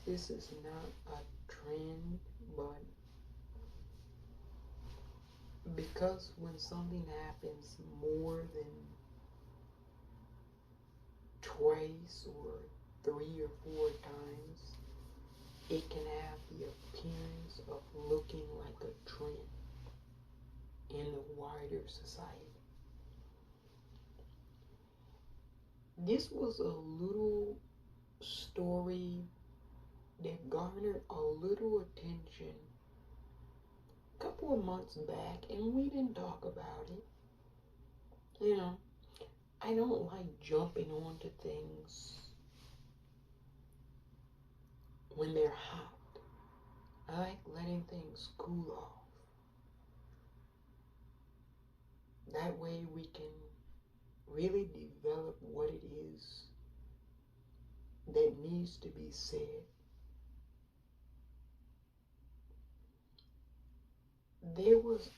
this is not a trend, but because when something happens more than twice or 3 or 4 times, it can have the appearance of looking like a trend in the wider society. This was a little story that garnered a little attention a couple of months back, and we didn't talk about it. You know, I don't like jumping onto things when they're hot. I like letting things cool off. That way we can really develop what it is that needs to be said. There was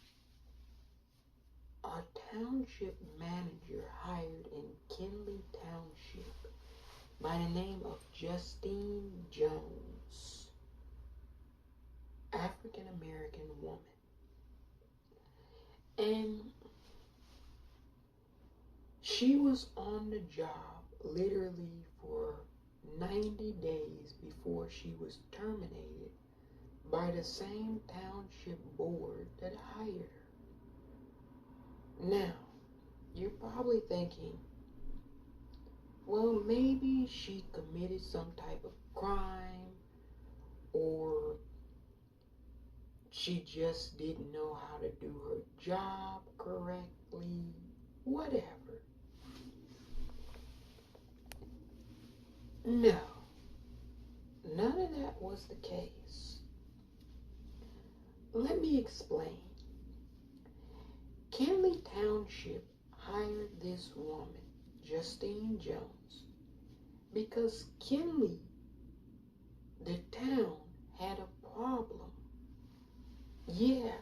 a township manager hired in Kinley Township by the name of Justine Jones, African American woman. And she was on the job literally for 90 days before she was terminated by the same township board that hired her. Now, you're probably thinking, well, maybe she committed some type of crime, or she just didn't know how to do her job correctly, whatever. No, none of that was the case. Let me explain. Kinley Township hired this woman, Justine Jones, because Kinley, the town, had a problem. Yeah,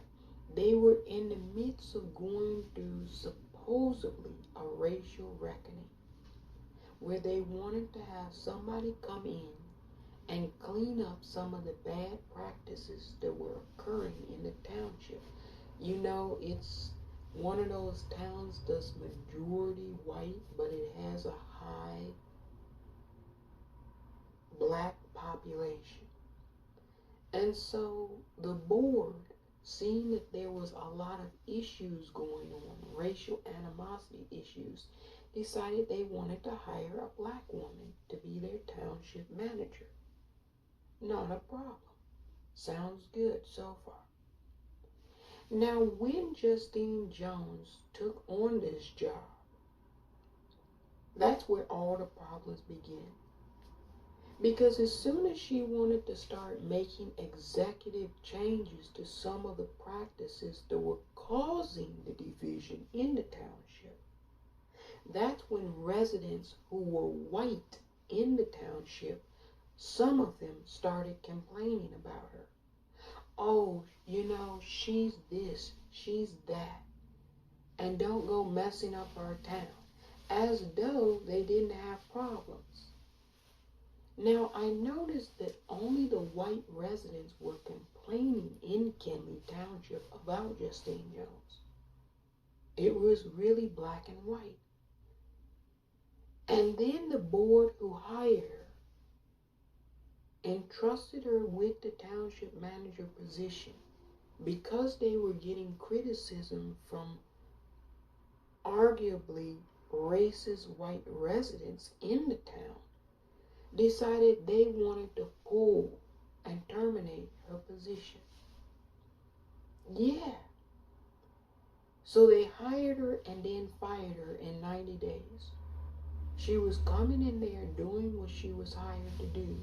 they were in the midst of going through supposedly a racial reckoning, where they wanted to have somebody come in and clean up some of the bad practices that were occurring in the township. You know, it's one of those towns that's majority white, but it has a high black population. And so the board, seeing that there was a lot of issues going on, racial animosity issues, decided they wanted to hire a black woman to be their township manager. Not a problem. Sounds good so far. Now, when Justine Jones took on this job, that's where all the problems begin. Because as soon as she wanted to start making executive changes to some of the practices that were causing the division in the township, that's when residents who were white in the township, some of them started complaining about her. Oh, you know, she's this, she's that, and don't go messing up our town, as though they didn't have problems. Now, I noticed that only the white residents were complaining in Kinley Township about Justine Jones. It was really black and white. And then the board who hired her entrusted her with the township manager position because they were getting criticism from arguably racist white residents in the town, decided they wanted to pull and terminate her position. Yeah. So they hired her and then fired her in 90 days. She was coming in there doing what she was hired to do,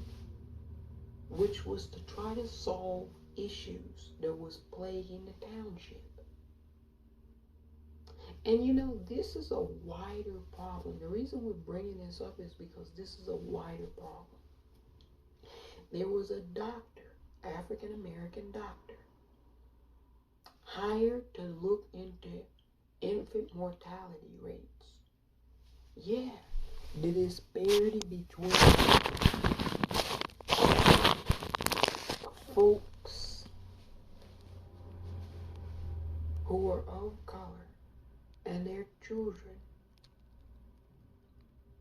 which was to try to solve issues that was plaguing the township. And you know, this is a wider problem. The reason we're bringing this up is because this is a wider problem. There was a doctor, African American doctor, hired to look into infant mortality rates. Yeah, the disparity between folks who are of color and their children,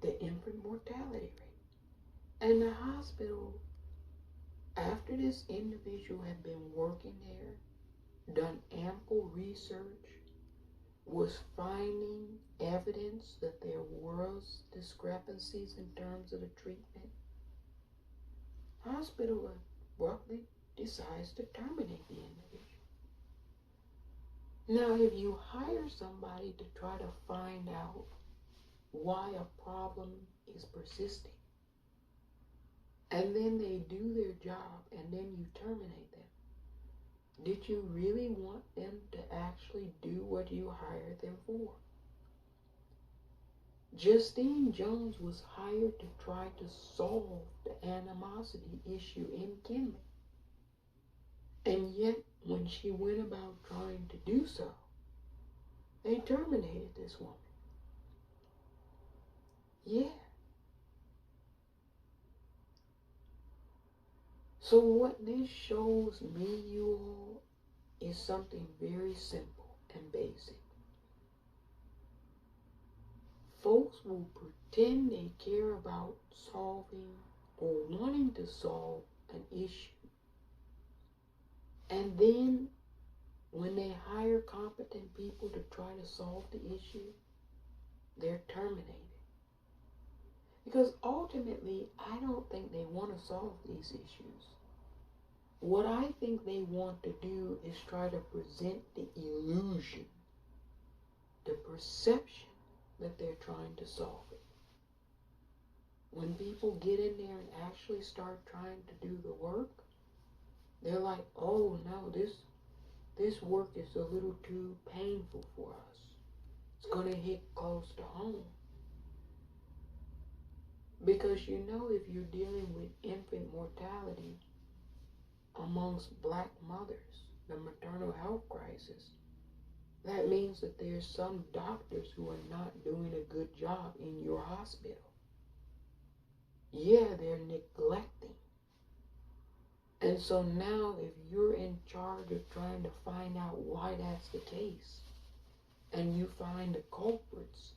the infant mortality rate. And the hospital, after this individual had been working there, done ample research, was finding evidence that there was discrepancies in terms of the treatment, hospital abruptly decides to terminate the individual. Now, if you hire somebody to try to find out why a problem is persisting, and then they do their job, and then you terminate them, did you really want them to actually do what you hired them for? Justine Jones was hired to try to solve the animosity issue in Kinley. And yet, when she went about trying to do so, they terminated this woman. Yeah. So what this shows me, you all, is something very simple and basic. Folks will pretend they care about solving or wanting to solve an issue. And then when they hire competent people to try to solve the issue, they're terminated. Because ultimately, I don't think they want to solve these issues. What I think they want to do is try to present the illusion, the perception that they're trying to solve it. When people get in there and actually start trying to do the work, they're like, oh no, this work is a little too painful for us. It's going to hit close to home. Because you know, if you're dealing with infant mortality amongst black mothers, the maternal health crisis, that means that there's some doctors who are not doing a good job in your hospital. Yeah, they're neglecting. And so now if you're in charge of trying to find out why that's the case, and you find the culprits,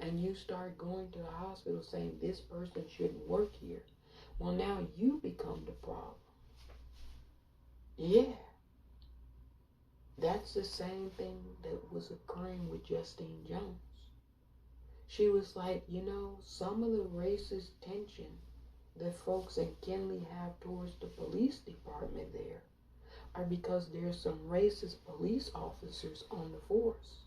and you start going to the hospital saying this person shouldn't work here, well, now you become the problem. Yeah. That's the same thing that was occurring with Justine Jones. She was like, you know, some of the racist tension that folks in Kinley have towards the police department there are because there's some racist police officers on the force.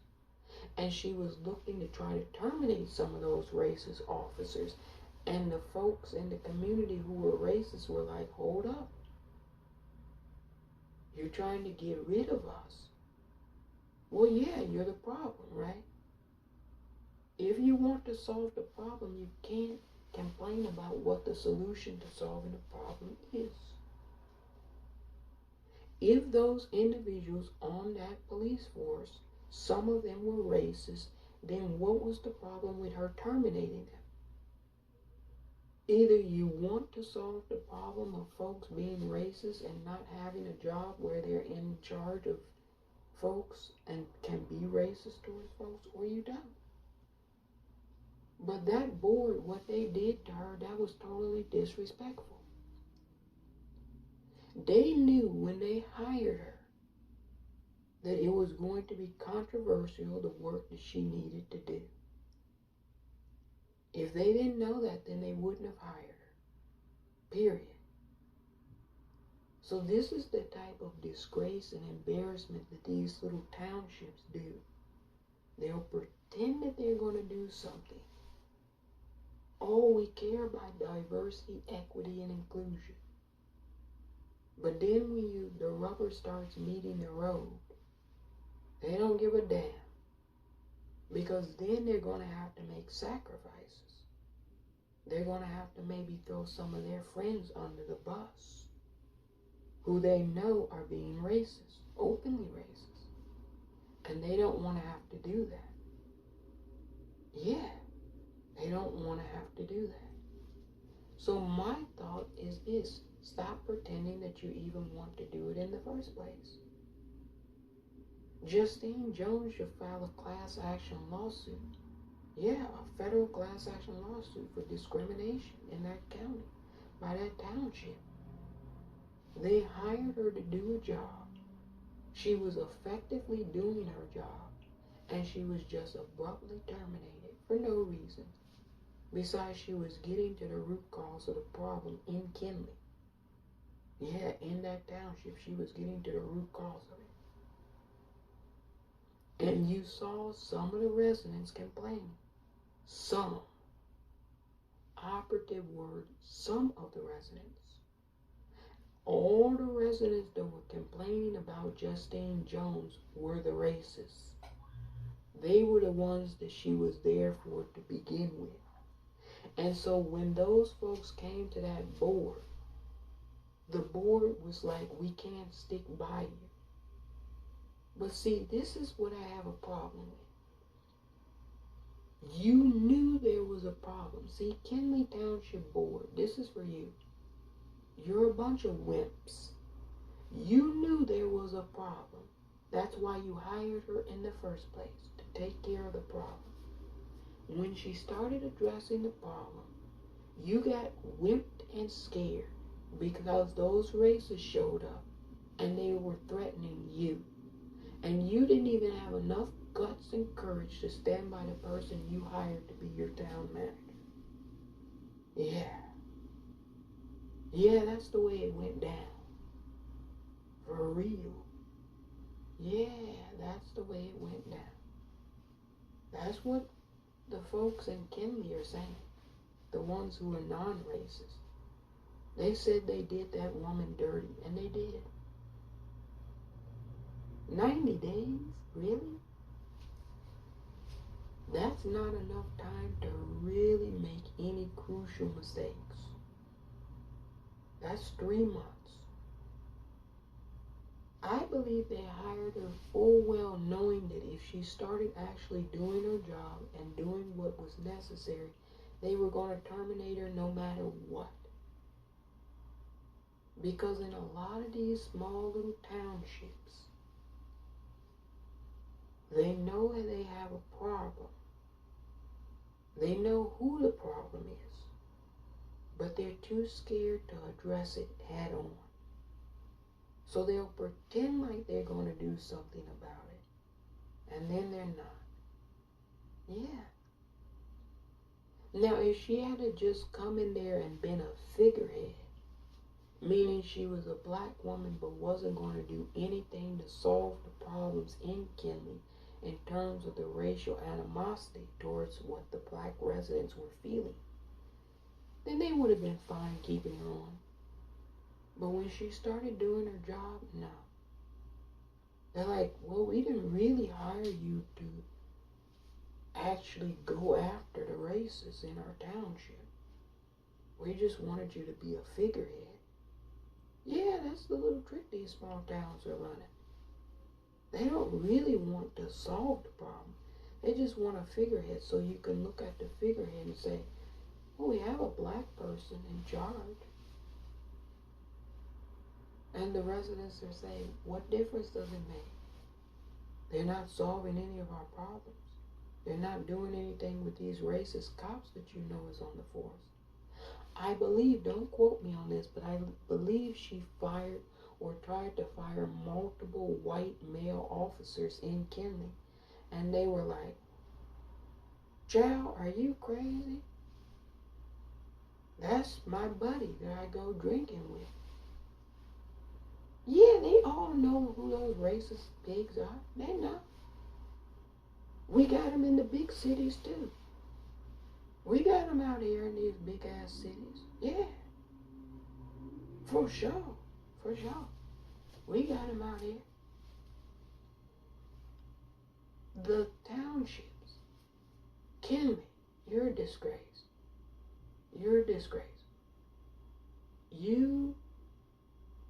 And she was looking to try to terminate some of those racist officers. And the folks in the community who were racist were like, hold up. You're trying to get rid of us. Well, yeah, you're the problem, right? If you want to solve the problem, you can't complain about what the solution to solving the problem is. If those individuals on that police force, some of them were racist, then what was the problem with her terminating them? Either you want to solve the problem of folks being racist and not having a job where they're in charge of folks and can be racist towards folks, or you don't. But that board, what they did to her, that was totally disrespectful. They knew when they hired her that it was going to be controversial, the work that she needed to do. If they didn't know that, then they wouldn't have hired her. Period. So this is the type of disgrace and embarrassment that these little townships do. They'll pretend that they're going to do something. Oh, we care about diversity, equity, and inclusion. But then when the rubber starts meeting the road, they don't give a damn. Because then they're going to have to make sacrifices. They're going to have to maybe throw some of their friends under the bus, who they know are being racist, openly racist. And they don't want to have to do that. Yeah, they don't want to have to do that. So my thought is this: Stop pretending that you even want to do it in the first place. Justine Jones should file a class action lawsuit. Yeah, a federal class action lawsuit for discrimination in that county by that township. They hired her to do a job. She was effectively doing her job, and she was just abruptly terminated for no reason. Besides, she was getting to the root cause of the problem in Kinley. Yeah, in that township, she was getting to the root cause of it. And you saw some of the residents complaining. Some. Operative word, some of the residents. All the residents that were complaining about Justine Jones were the racists. They were the ones that she was there for to begin with. And so when those folks came to that board, the board was like, we can't stick by you. But see, this is what I have a problem with. You knew there was a problem. See, Kinley Township Board, this is for you. You're a bunch of wimps. You knew there was a problem. That's why you hired her in the first place, to take care of the problem. When she started addressing the problem, you got wimped and scared because those racists showed up and they were threatening you. And you didn't even have enough guts and courage to stand by the person you hired to be your town manager. Yeah, that's the way it went down. For real. Yeah, that's the way it went down. That's what the folks in Kinley are saying. The ones who are non-racist. They said they did that woman dirty, and they did. 90 days? Really? That's not enough time to really make any crucial mistakes. That's 3 months. I believe they hired her full well knowing that if she started actually doing her job and doing what was necessary, they were going to terminate her no matter what. Because in a lot of these small little townships, they know that they have a problem. They know who the problem is, but they're too scared to address it head on. So they'll pretend like they're going to do something about it, and then they're not. Yeah. Now, if she had to just come in there and been a figurehead, meaning she was a black woman but wasn't going to do anything to solve the problems in Kinley in terms of the racial animosity towards what the black residents were feeling, then they would have been fine keeping her on. But when she started doing her job, no. They're like, well, we didn't really hire you to actually go after the racists in our township. We just wanted you to be a figurehead. Yeah, that's the little trick these small towns are running. They don't really want to solve the problem. They just want a figurehead so you can look at the figurehead and say, well, we have a black person in charge. And the residents are saying, what difference does it make? They're not solving any of our problems. They're not doing anything with these racist cops that you know is on the force. I believe, don't quote me on this, but I believe she fired or tried to fire multiple white male officers in Kinley. And they were like, Chow, are you crazy? That's my buddy that I go drinking with. Yeah, they all know who those racist pigs are. They know. We got them in the big cities too. We got them out here in these big ass cities. Yeah. For sure. For sure. We got them out here. The townships. Kinley, you're a disgrace. You're a disgrace. You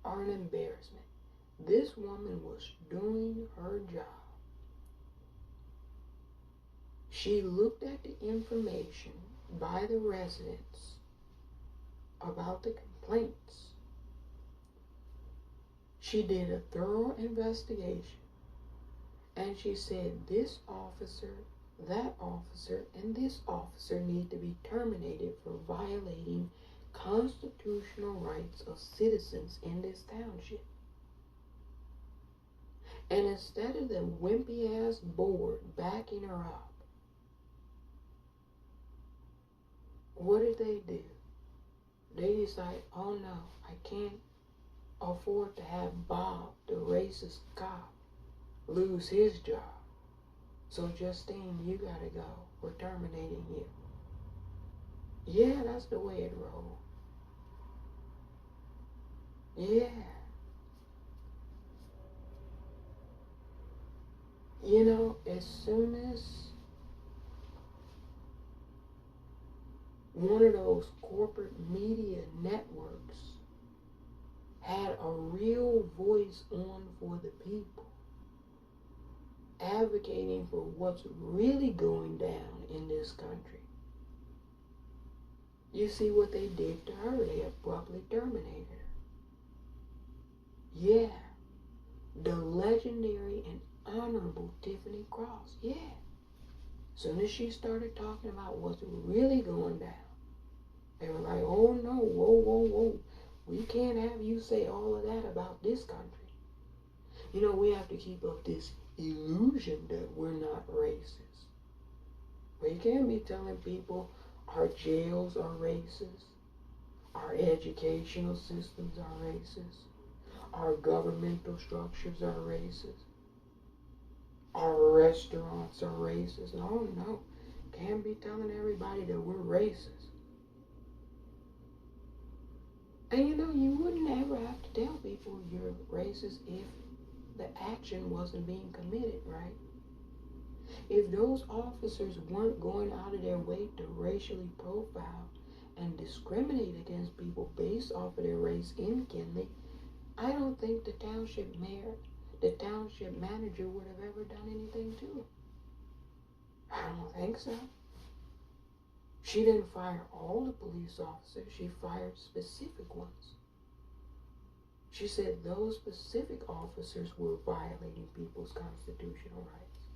are an embarrassment. This woman was doing her job. She looked at the information by the residents about the complaints, She did a thorough investigation, and she said this officer, that officer, and this officer need to be terminated for violating constitutional rights of citizens in this township. And instead of the wimpy ass board backing her up, what did they do? They decided, oh no, I can't afford to have Bob, the racist cop, lose his job. So Justine, you gotta go. We're terminating you. Yeah, that's the way it rolled. Yeah. You know, as soon as one of those corporate media networks had a real voice on for the people, advocating for what's really going down in this country, you see what they did to her. They abruptly terminated her. Yeah. The legendary and honorable Tiffany Cross. Yeah. Soon as she started talking about what's really going down, they were like, oh no, whoa, whoa, whoa. We can't have you say all of that about this country. You know, we have to keep up this illusion that we're not racist. We can't be telling people our jails are racist, our educational systems are racist, our governmental structures are racist, our restaurants are racist. No, can't be telling everybody that we're racist. And you know, you wouldn't ever have to tell people you're racist if the action wasn't being committed, right? If those officers weren't going out of their way to racially profile and discriminate against people based off of their race in Kinley, I don't think the township mayor, the township manager would have ever done anything to them. I don't think so. She didn't fire all the police officers. She fired specific ones. She said those specific officers were violating people's constitutional rights.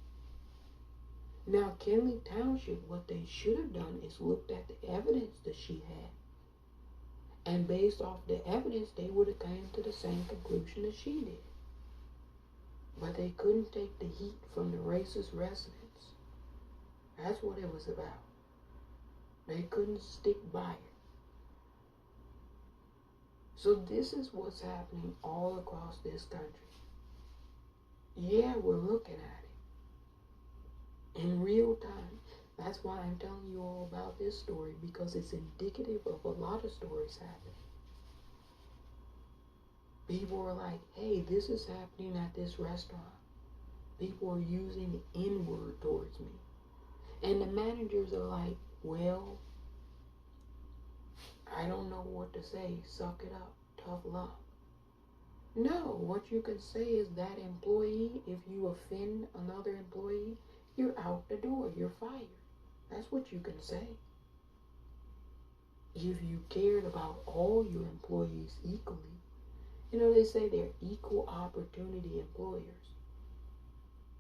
Now, Kinley Township, what they should have done is looked at the evidence that she had. And based off the evidence, they would have come to the same conclusion that she did. But they couldn't take the heat from the racist residents. That's what it was about. They couldn't stick by it. So this is what's happening all across this country. Yeah, we're looking at it in real time. That's why I'm telling you all about this story, because it's indicative of a lot of stories happening. People are like, hey, this is happening at this restaurant. People are using the N-word towards me. And the managers are like, well, I don't know what to say. Suck it up. Tough luck. No, what you can say is that employee, if you offend another employee, you're out the door. You're fired. That's what you can say. If you cared about all your employees equally, you know, they say they're equal opportunity employers.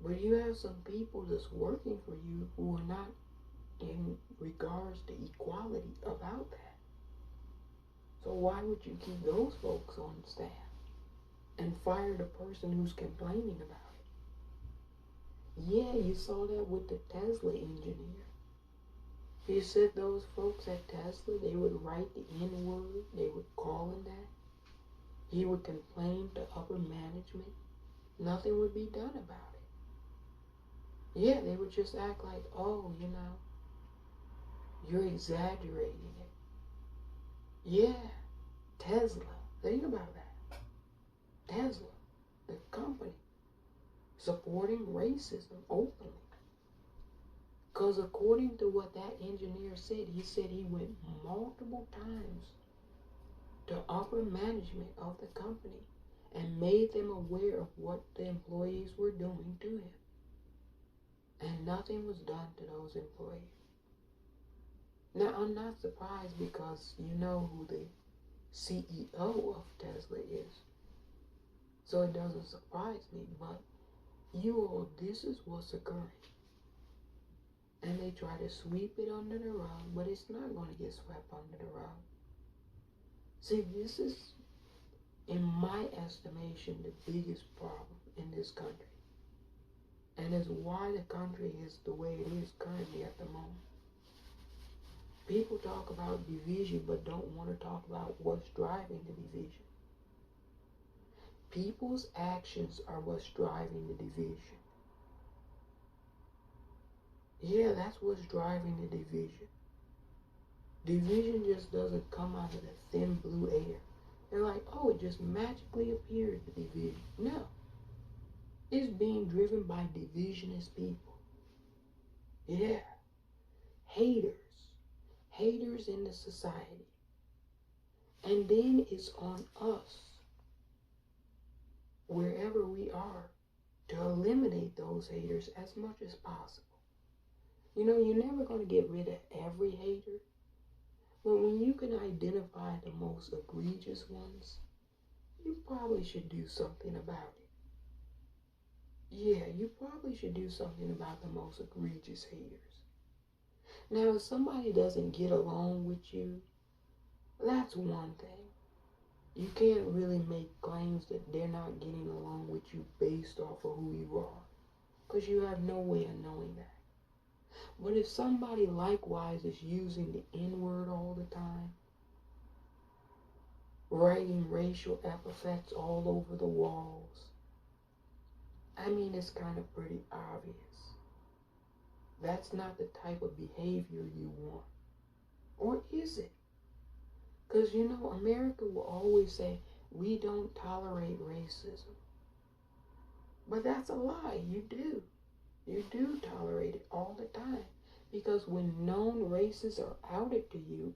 But you have some people that's working for you who are not in regards to equality about that. So why would you keep those folks on staff and fire the person who's complaining about it? Yeah, you saw that with the Tesla engineer. He said those folks at Tesla, they would write the N-word, they would call him that. He would complain to upper management. Nothing would be done about it. Yeah, they would just act like, oh, you know, you're exaggerating it. Yeah, Tesla. Think about that. Tesla, the company, supporting racism openly. Because according to what that engineer said, he said he went multiple times to upper management of the company and made them aware of what the employees were doing to him. And nothing was done to those employees. Now, I'm not surprised, because you know who the CEO of Tesla is. So it doesn't surprise me, but this is what's occurring. And they try to sweep it under the rug, but it's not going to get swept under the rug. See, this is, in my estimation, the biggest problem in this country. And is why the country is the way it is currently at the moment. People talk about division, but don't want to talk about what's driving the division. People's actions are what's driving the division. Yeah, that's what's driving the division. Division just doesn't come out of the thin blue air. They're like, oh, it just magically appeared, the division. No. It's being driven by divisionist people. Yeah. Haters. Haters in the society. And then it's on us, wherever we are, to eliminate those haters as much as possible. You know, you're never going to get rid of every hater. But when you can identify the most egregious ones, you probably should do something about it. Yeah, you probably should do something about the most egregious haters. Now, if somebody doesn't get along with you, that's one thing. You can't really make claims that they're not getting along with you based off of who you are, because you have no way of knowing that. But if somebody likewise is using the N-word all the time, writing racial epithets all over the walls, I mean, it's kind of pretty obvious. That's not the type of behavior you want. Or is it? Because, you know, America will always say, we don't tolerate racism. But that's a lie. You do. You do tolerate it all the time. Because when known racists are outed to you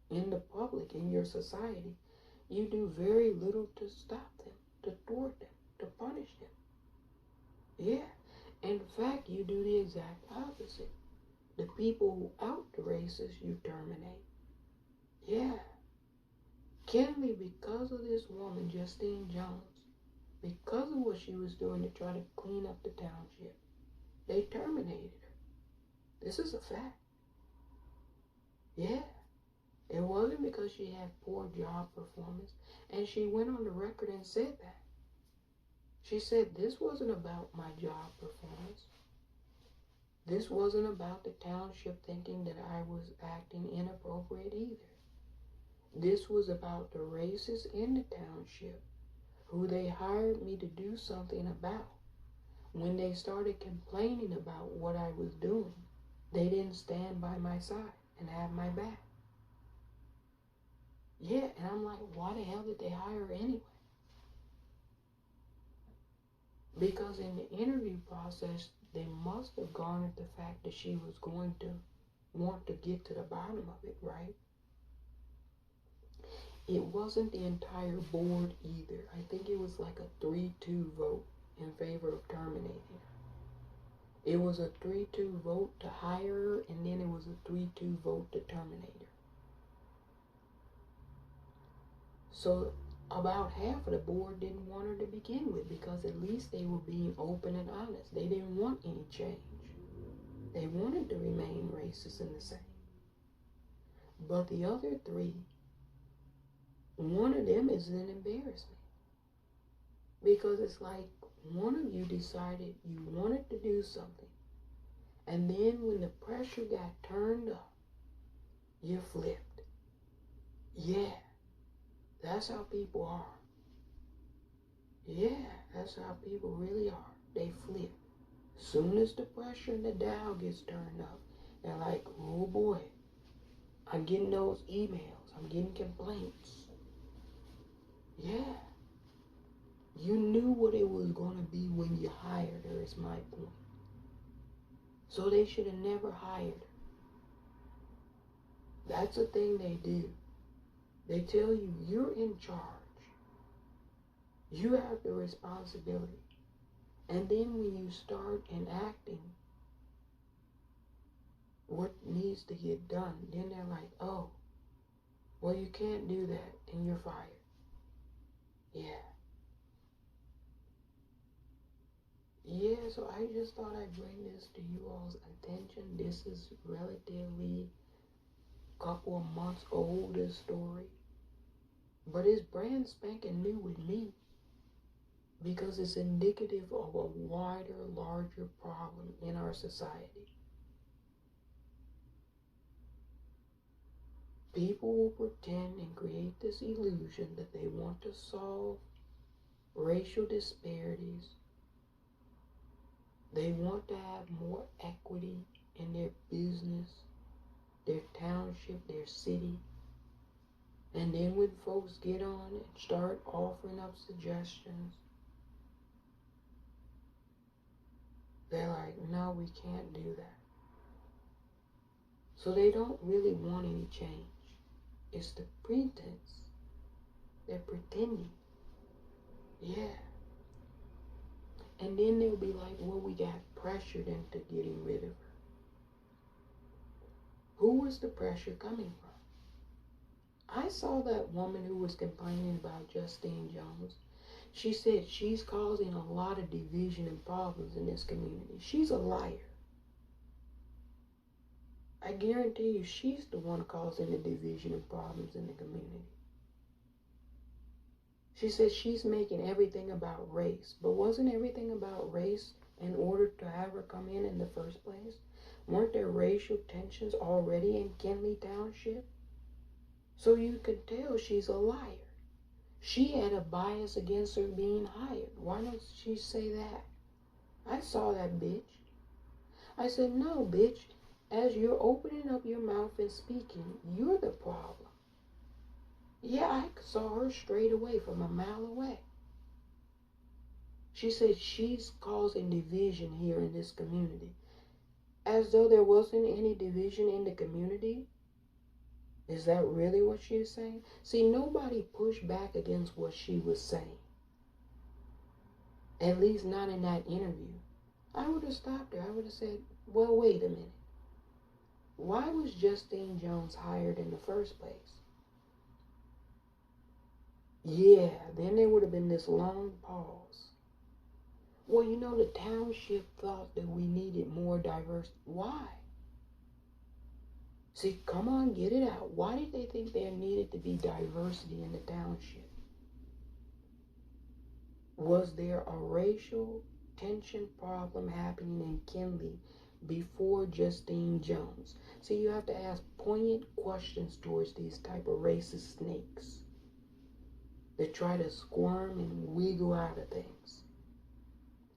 in the public, in your society, you do very little to stop them, to thwart them, to punish them. Yeah. In fact, you do the exact opposite. The people who out the racists, you terminate. Yeah. Kenley, because of this woman, Justine Jones, because of what she was doing to try to clean up the township, they terminated her. This is a fact. Yeah. It wasn't because she had poor job performance. And she went on the record and said that. She said, this wasn't about my job performance. This wasn't about the township thinking that I was acting inappropriate either. This was about the racists in the township who they hired me to do something about. When they started complaining about what I was doing, they didn't stand by my side and have my back. Yeah, and I'm like, why the hell did they hire her anyway? Because in the interview process, they must have garnered the fact that she was going to want to get to the bottom of it, right? It wasn't the entire board either. I think it was like a 3-2 vote in favor of terminating her. It was a 3-2 vote to hire her, and then it was a 3-2 vote to terminate her. So about half of the board didn't want her to begin with, because at least they were being open and honest. They didn't want any change. They wanted to remain racist and the same. But the other three, one of them is an embarrassment. Because it's like one of you decided you wanted to do something, and then when the pressure got turned up, you flipped. Yeah. That's how people are. Yeah, that's how people really are. They flip. Soon as the pressure and the dial gets turned up, they're like, oh boy, I'm getting those emails. I'm getting complaints. Yeah. You knew what it was going to be when you hired her, is my point. So they should have never hired her. That's the thing they do. They tell you, you're in charge. You have the responsibility. And then when you start enacting what needs to get done, then they're like, oh, well, you can't do that, and you're fired. Yeah. Yeah, so I just thought I'd bring this to you all's attention. This is relatively couple of months old, this story. But it's brand spanking new with me because it's indicative of a wider, larger problem in our society. People will pretend and create this illusion that they want to solve racial disparities. They want to have more equity in their business, their township, their city. And then when folks get on and start offering up suggestions, they're like, no, we can't do that. So they don't really want any change. It's the pretense. They're pretending. Yeah. And then they'll be like, well, we got pressured into getting rid of her. Who was the pressure coming from? I saw that woman who was complaining about Justine Jones. She said she's causing a lot of division and problems in this community. She's a liar. I guarantee you she's the one causing the division and problems in the community. She says she's making everything about race. But wasn't everything about race in order to have her come in the first place? Weren't there racial tensions already in Kinley Township? So you could tell she's a liar. She had a bias against her being hired. Why don't she say that? I saw that bitch. I said, no, bitch. As you're opening up your mouth and speaking, you're the problem. Yeah, I saw her straight away from a mile away. She said she's causing division here in this community. As though there wasn't any division in the community. Is that really what she was saying? See, nobody pushed back against what she was saying. At least not in that interview. I would have stopped her. I would have said, well, wait a minute. Why was Justine Jones hired in the first place? Yeah, then there would have been this long pause. Well, you know, the township thought that we needed more diversity. Why? See, come on, get it out. Why did they think there needed to be diversity in the township? Was there a racial tension problem happening in Kinley before Justine Jones? See, you have to ask poignant questions towards these type of racist snakes that try to squirm and wiggle out of things.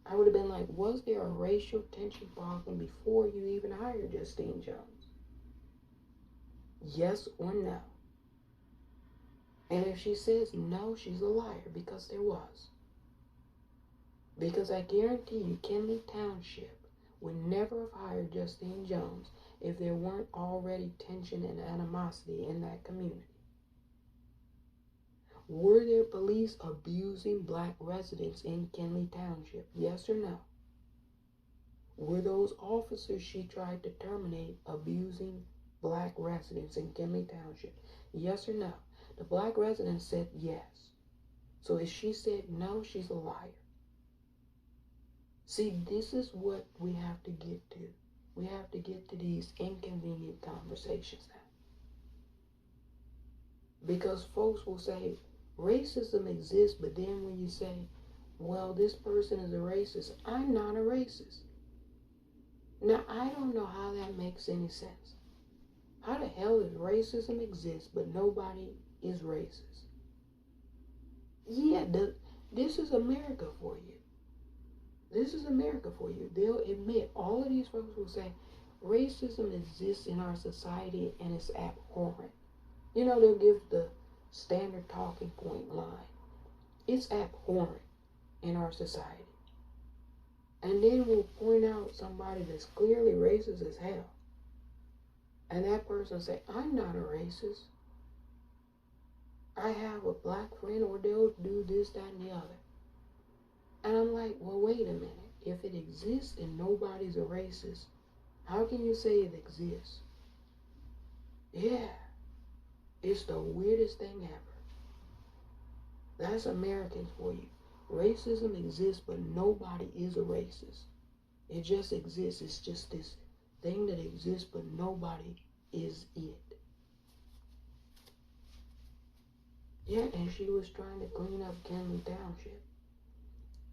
I would have been like, was there a racial tension problem before you even hired Justine Jones? Yes or no? And if she says no, she's a liar, because there was. Because I guarantee you, Kinley Township would never have hired Justine Jones if there weren't already tension and animosity in that community. Were there police abusing black residents in Kinley Township? Yes or no? Were those officers she tried to terminate abusing black residents in Kinley Township? Yes or no? The black residents said yes. So if she said no, she's a liar. See, this is what we have to get to. We have to get to these inconvenient conversations now. Because folks will say, racism exists, but then when you say, well, this person is a racist, I'm not a racist. Now, I don't know how that makes any sense. How the hell does racism exist, but nobody is racist? Yeah, this is America for you. This is America for you. They'll admit, all of these folks will say, racism exists in our society and it's abhorrent. You know, they'll give the standard talking point line. It's abhorrent in our society. And then we'll point out somebody that's clearly racist as hell. And that person say, I'm not a racist. I have a black friend, or they'll do this, that, and the other. And I'm like, well, wait a minute. If it exists and nobody's a racist, how can you say it exists? Yeah. It's the weirdest thing ever. That's Americans for you. Racism exists, but nobody is a racist. It just exists. It's just this thing that exists, but nobody is it. Yeah, and she was trying to clean up Kenley Township.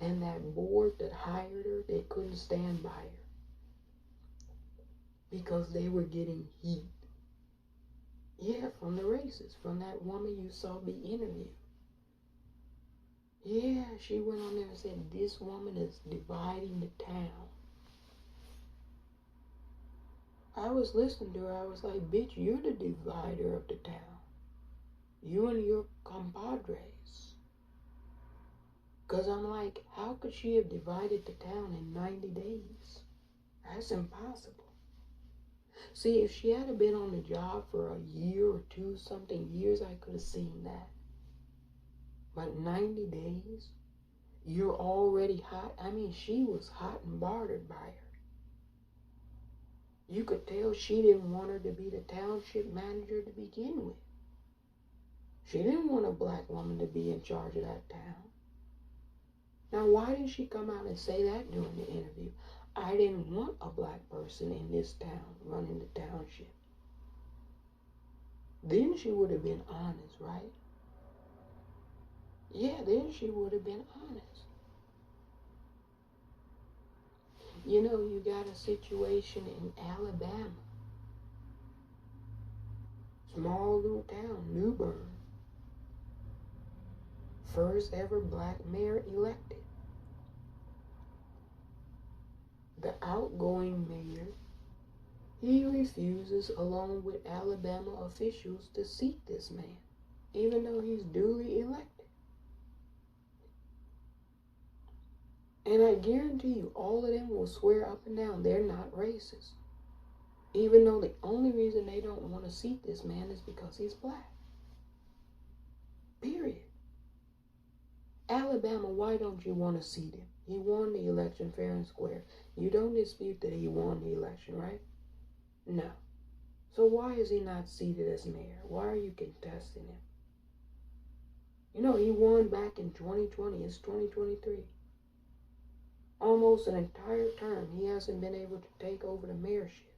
And that board that hired her, they couldn't stand by her. Because they were getting heat. Yeah, from the racists, from that woman you saw be interviewed. Yeah, she went on there and said, this woman is dividing the town. I was listening to her, I was like, bitch, you're the divider of the town. You and your compadres. Because I'm like, how could she have divided the town in 90 days? That's impossible. See, if she had been on the job for a year or two, something years, I could have seen that. But 90 days? You're already hot. I mean, she was hot and bothered by her. You could tell she didn't want her to be the township manager to begin with. She didn't want a black woman to be in charge of that town. Now, why didn't she come out and say that during the interview? I didn't want a black person in this town running the township. Then she would have been honest, right? Yeah, then she would have been honest. You know, you got a situation in Alabama. Small little town, New Bern. First ever black mayor elected. The outgoing mayor, he refuses, along with Alabama officials, to seat this man, even though he's duly elected. And I guarantee you, all of them will swear up and down they're not racist. Even though the only reason they don't want to seat this man is because he's black. Period. Alabama, why don't you want to seat him? He won the election fair and square. You don't dispute that he won the election, right? No. So why is he not seated as mayor? Why are you contesting him? You know, he won back in 2020. It's 2023. Almost an entire term, he hasn't been able to take over the mayorship.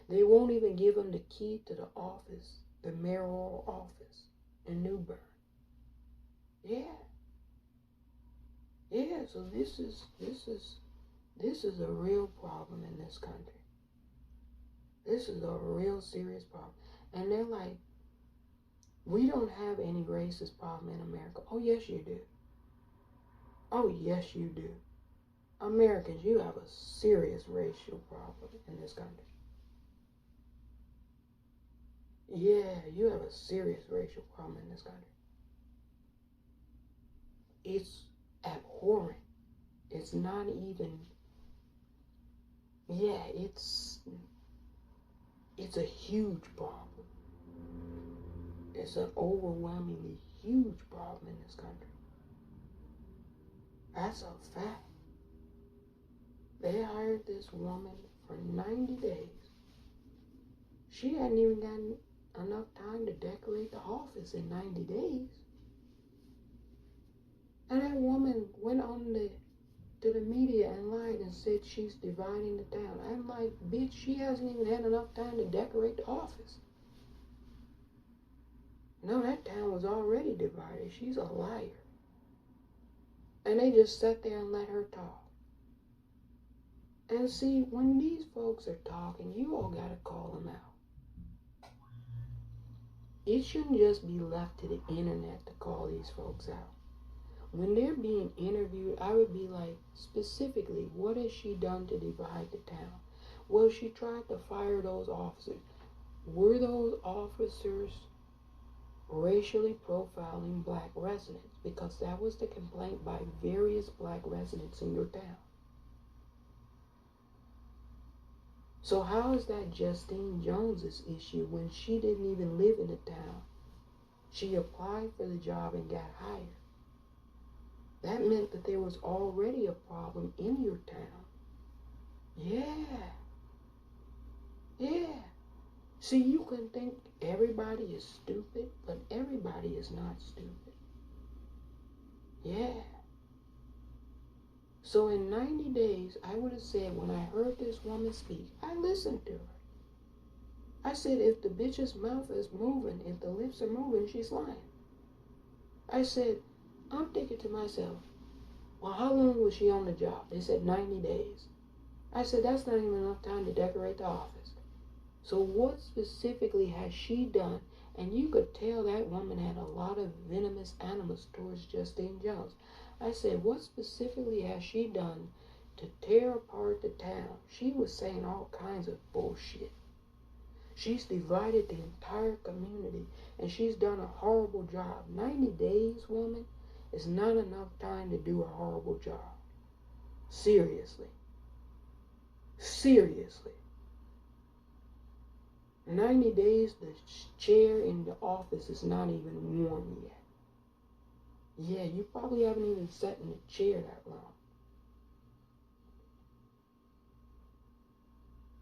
They won't even give him the key to the office, the mayoral office in New Bern. Yeah. Yeah, so this is a real problem in this country. This is a real serious problem. And they're like, we don't have any racist problem in America. Oh, yes, you do. Oh, yes, you do. Americans, you have a serious racial problem in this country. Yeah, you have a serious racial problem in this country. It's abhorrent. It's not even, yeah, it's a huge problem. It's an overwhelmingly huge problem in this country. That's a fact. They hired this woman for 90 days. She hadn't even gotten enough time to decorate the office in 90 days. And that woman went on to the media and lied and said she's dividing the town. I'm like, bitch, she hasn't even had enough time to decorate the office. No, that town was already divided. She's a liar. And they just sat there and let her talk. And see, when these folks are talking, you all gotta call them out. It shouldn't just be left to the internet to call these folks out. When they're being interviewed, I would be like, specifically, what has she done to divide the town? Well, she tried to fire those officers. Were those officers racially profiling black residents? Because that was the complaint by various black residents in your town. So how is that Justine Jones's issue when she didn't even live in the town? She applied for the job and got hired. That meant that there was already a problem in your town. Yeah. Yeah. See, you can think everybody is stupid, but everybody is not stupid. Yeah. So in 90 days, I would have said, when I heard this woman speak, I listened to her. I said, if the bitch's mouth is moving, if the lips are moving, she's lying. I said, I'm thinking to myself, well, how long was she on the job? They said 90 days. I said, that's not even enough time to decorate the office. So what specifically has she done? And you could tell that woman had a lot of venomous animals towards Justine Jones. I said, what specifically has she done to tear apart the town? She was saying all kinds of bullshit. She's divided the entire community, and she's done a horrible job. 90 days, woman, is not enough time to do a horrible job. Seriously. Seriously. 90 days, the chair in the office is not even warm yet. Yeah, you probably haven't even sat in the chair that long.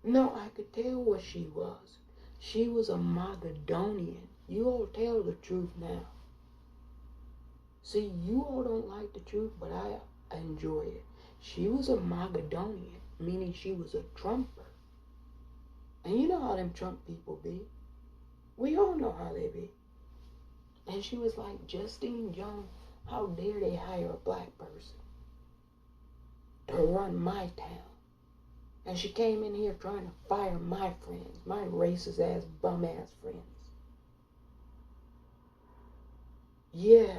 No, I could tell what she was. She was a Mogadonian. You all tell the truth now. See, you all don't like the truth, but I enjoy it. She was a Mogadonian, meaning she was a Trumper. And you know how them Trump people be. We all know how they be. And she was like, Justine Jones, how dare they hire a black person to run my town? And she came in here trying to fire my friends, my racist ass, bum ass friends. Yeah,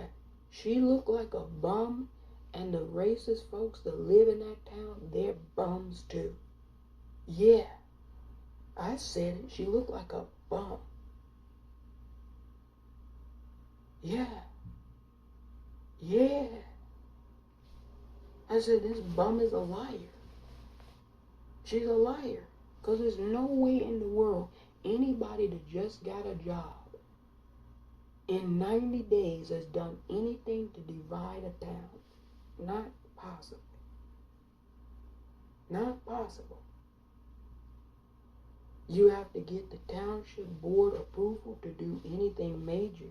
she looked like a bum, and the racist folks that live in that town, they're bums too. Yeah, I said it. She looked like a bum. Yeah. Yeah. I said, this bum is a liar. She's a liar. Because there's no way in the world anybody that just got a job in 90 days has done anything to divide a town. Not possible. Not possible. You have to get the township board approval to do anything major.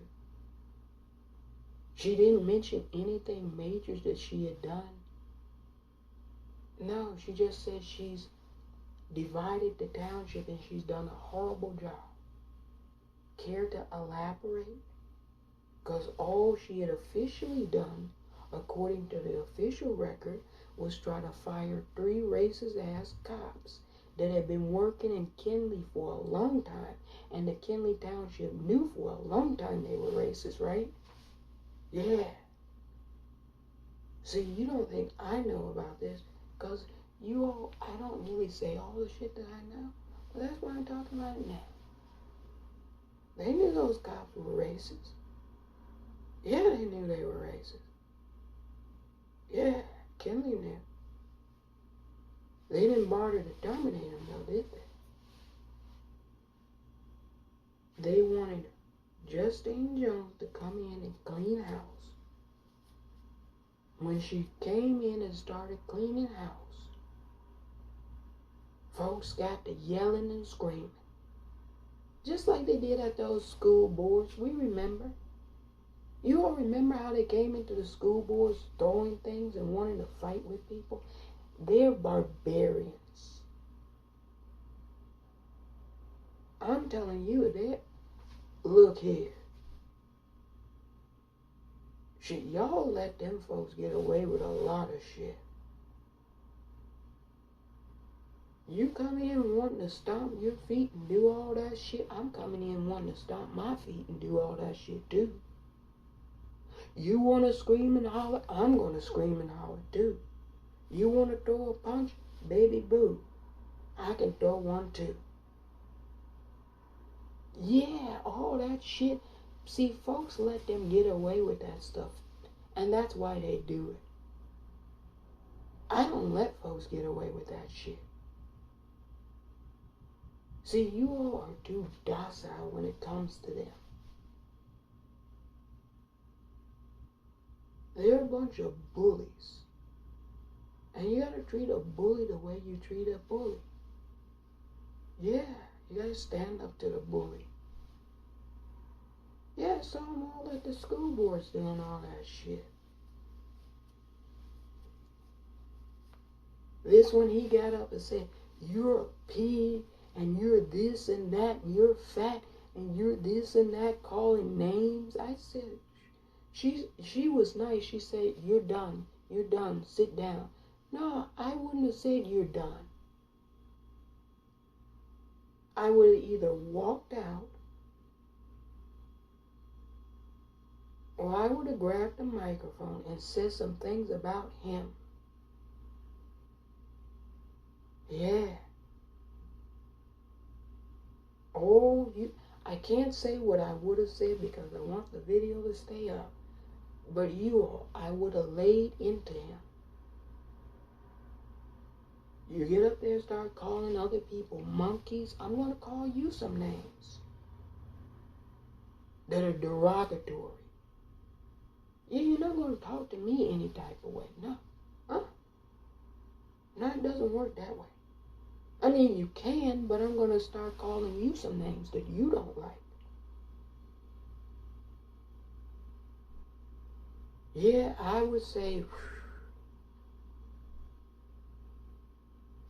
She didn't mention anything major that she had done. No, she just said she's divided the township and she's done a horrible job. Care to elaborate? Because all she had officially done, according to the official record, was try to fire 3 racist ass cops that had been working in Kinley for a long time, and the Kinley Township knew for a long time they were racist, right? Yeah. See, you don't think I know about this, because you all, I don't really say all the shit that I know, but that's why I'm talking about it now. They knew those cops were racist. Yeah, they knew they were racist. Yeah, Kinley knew. They didn't bother to terminate them, though, did they? They wanted Justine Jones to come in and clean house. When she came in and started cleaning house, folks got to yelling and screaming. Just like they did at those school boards. We remember. You all remember how they came into the school boards throwing things and wanting to fight with people? They're barbarians. I'm telling you, look here. Shit, y'all let them folks get away with a lot of shit. You come in wanting to stomp your feet and do all that shit. I'm coming in wanting to stomp my feet and do all that shit too. You want to scream and holler? I'm going to scream and holler too. You want to throw a punch? Baby boo. I can throw one too. Yeah, all that shit. See, folks let them get away with that stuff. And that's why they do it. I don't let folks get away with that shit. See, you all are too docile when it comes to them. They're a bunch of bullies. And you gotta treat a bully the way you treat a bully. Yeah, you gotta stand up to the bully. Yeah, I saw them all at the school boards doing all that shit. This one, he got up and said, you're a pig, and you're this and that, and you're fat, and you're this and that, calling names. I said, she was nice. She said, you're done, sit down. No, I wouldn't have said you're done. I would have either walked out, or I would have grabbed the microphone and said some things about him. Yeah. Oh, I can't say what I would have said because I want the video to stay up. But you all, I would have laid into him. You get up there and start calling other people monkeys, I'm going to call you some names that are derogatory. Yeah, you're not going to talk to me any type of way. No. No, it doesn't work that way. I mean, you can, but I'm going to start calling you some names that you don't like. Yeah, I would say,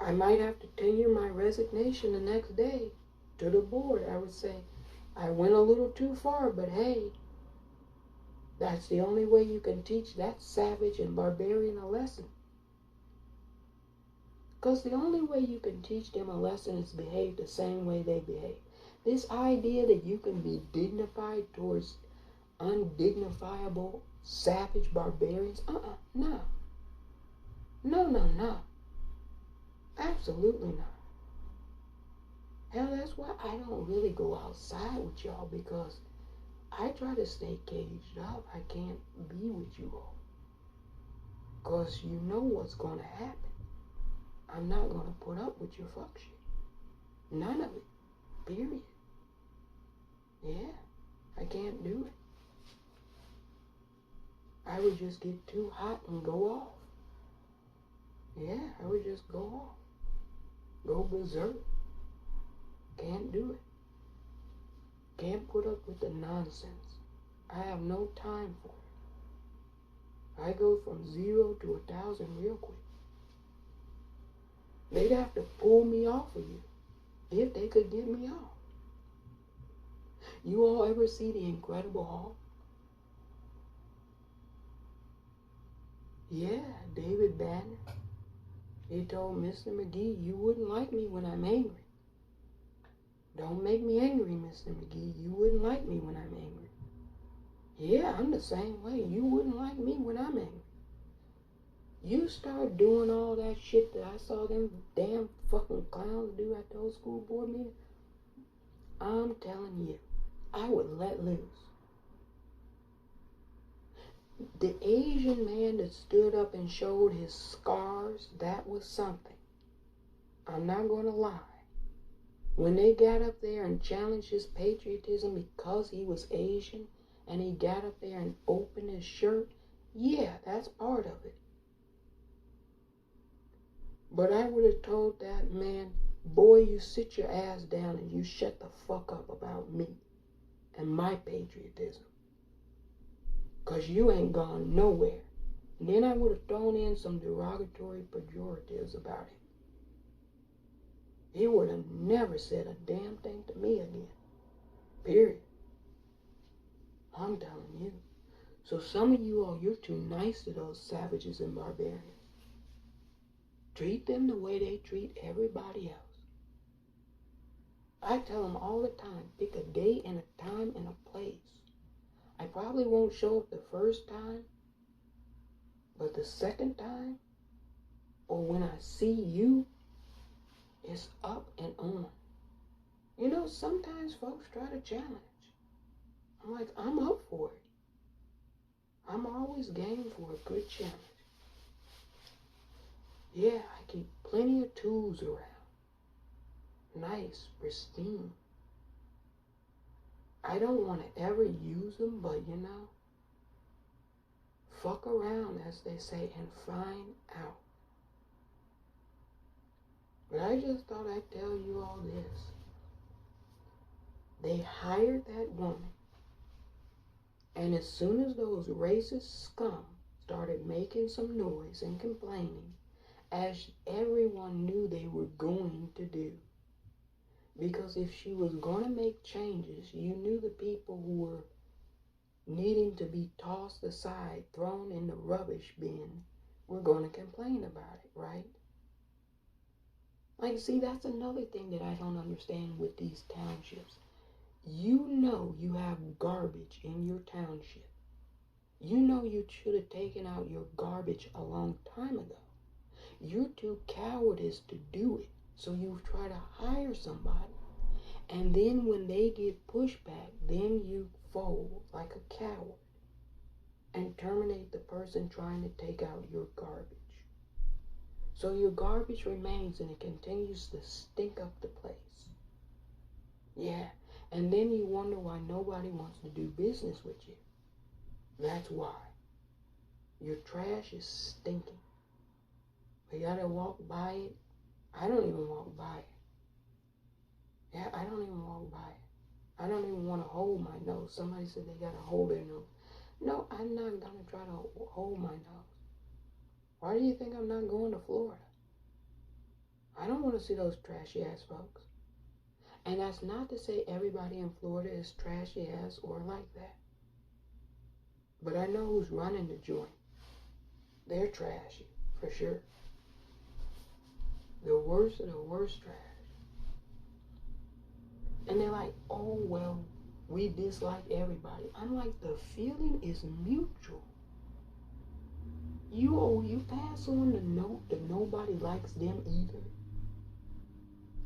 I might have to tender my resignation the next day to the board. I would say, I went a little too far, but hey, that's the only way you can teach that savage and barbarian a lesson. Because the only way you can teach them a lesson is behave the same way they behave. This idea that you can be dignified towards undignifiable, savage barbarians, no. No. Absolutely not. Hell, that's why I don't really go outside with y'all, because I try to stay caged up. I can't be with you all. Because you know what's going to happen. I'm not going to put up with your fuck shit. None of it. Period. Yeah. I can't do it. I would just get too hot and go off. Yeah, I would just go off. Go berserk. Can't do it. Can't put up with the nonsense. I have no time for it. I go from 0 to 1,000 real quick. They'd have to pull me off of you if they could get me off. You all ever see The Incredible Hulk? Yeah, David Banner. He told Mr. McGee, you wouldn't like me when I'm angry. Don't make me angry, Mr. McGee. You wouldn't like me when I'm angry. Yeah, I'm the same way. You wouldn't like me when I'm angry. You start doing all that shit that I saw them damn fucking clowns do at those school board meetings, I'm telling you, I would let loose. The Asian man that stood up and showed his scars, that was something. I'm not going to lie. When they got up there and challenged his patriotism because he was Asian, and he got up there and opened his shirt, yeah, that's part of it. But I would have told that man, boy, you sit your ass down and you shut the fuck up about me and my patriotism. Because you ain't gone nowhere. And then I would have thrown in some derogatory pejoratives about him. He would have never said a damn thing to me again. Period. I'm telling you. So some of you all, you're too nice to those savages and barbarians. Treat them the way they treat everybody else. I tell them all the time, pick a day and a time and a place. I probably won't show up the first time, but the second time, or when I see you, it's up and on. You know, sometimes folks try to challenge. I'm like, I'm up for it. I'm always game for a good challenge. Yeah, I keep plenty of tools around. Nice, pristine. I don't want to ever use them, but you know, fuck around, as they say, and find out. But I just thought I'd tell you all this. They hired that woman, and as soon as those racist scum started making some noise and complaining, as everyone knew they were going to do. Because if she was going to make changes, you knew the people who were needing to be tossed aside, thrown in the rubbish bin, were going to complain about it, right? Like, see, that's another thing that I don't understand with these townships. You know you have garbage in your township. You know you should have taken out your garbage a long time ago. You're too cowardice to do it, so you try to hire somebody. And then when they get pushback, then you fold like a coward and terminate the person trying to take out your garbage. So your garbage remains and it continues to stink up the place. Yeah, and then you wonder why nobody wants to do business with you. That's why. Your trash is stinking. You gotta walk by it. I don't even walk by it. Yeah, I don't even walk by it. I don't even want to hold my nose. Somebody said they gotta hold their nose. No, I'm not gonna try to hold my nose. Why do you think I'm not going to Florida? I don't want to see those trashy ass folks. And that's not to say everybody in Florida is trashy ass or like that. But I know who's running the joint. They're trashy, for sure. The worst of the worst trash. And they're like, oh, well, we dislike everybody. I'm like, the feeling is mutual. You pass on the note that nobody likes them either.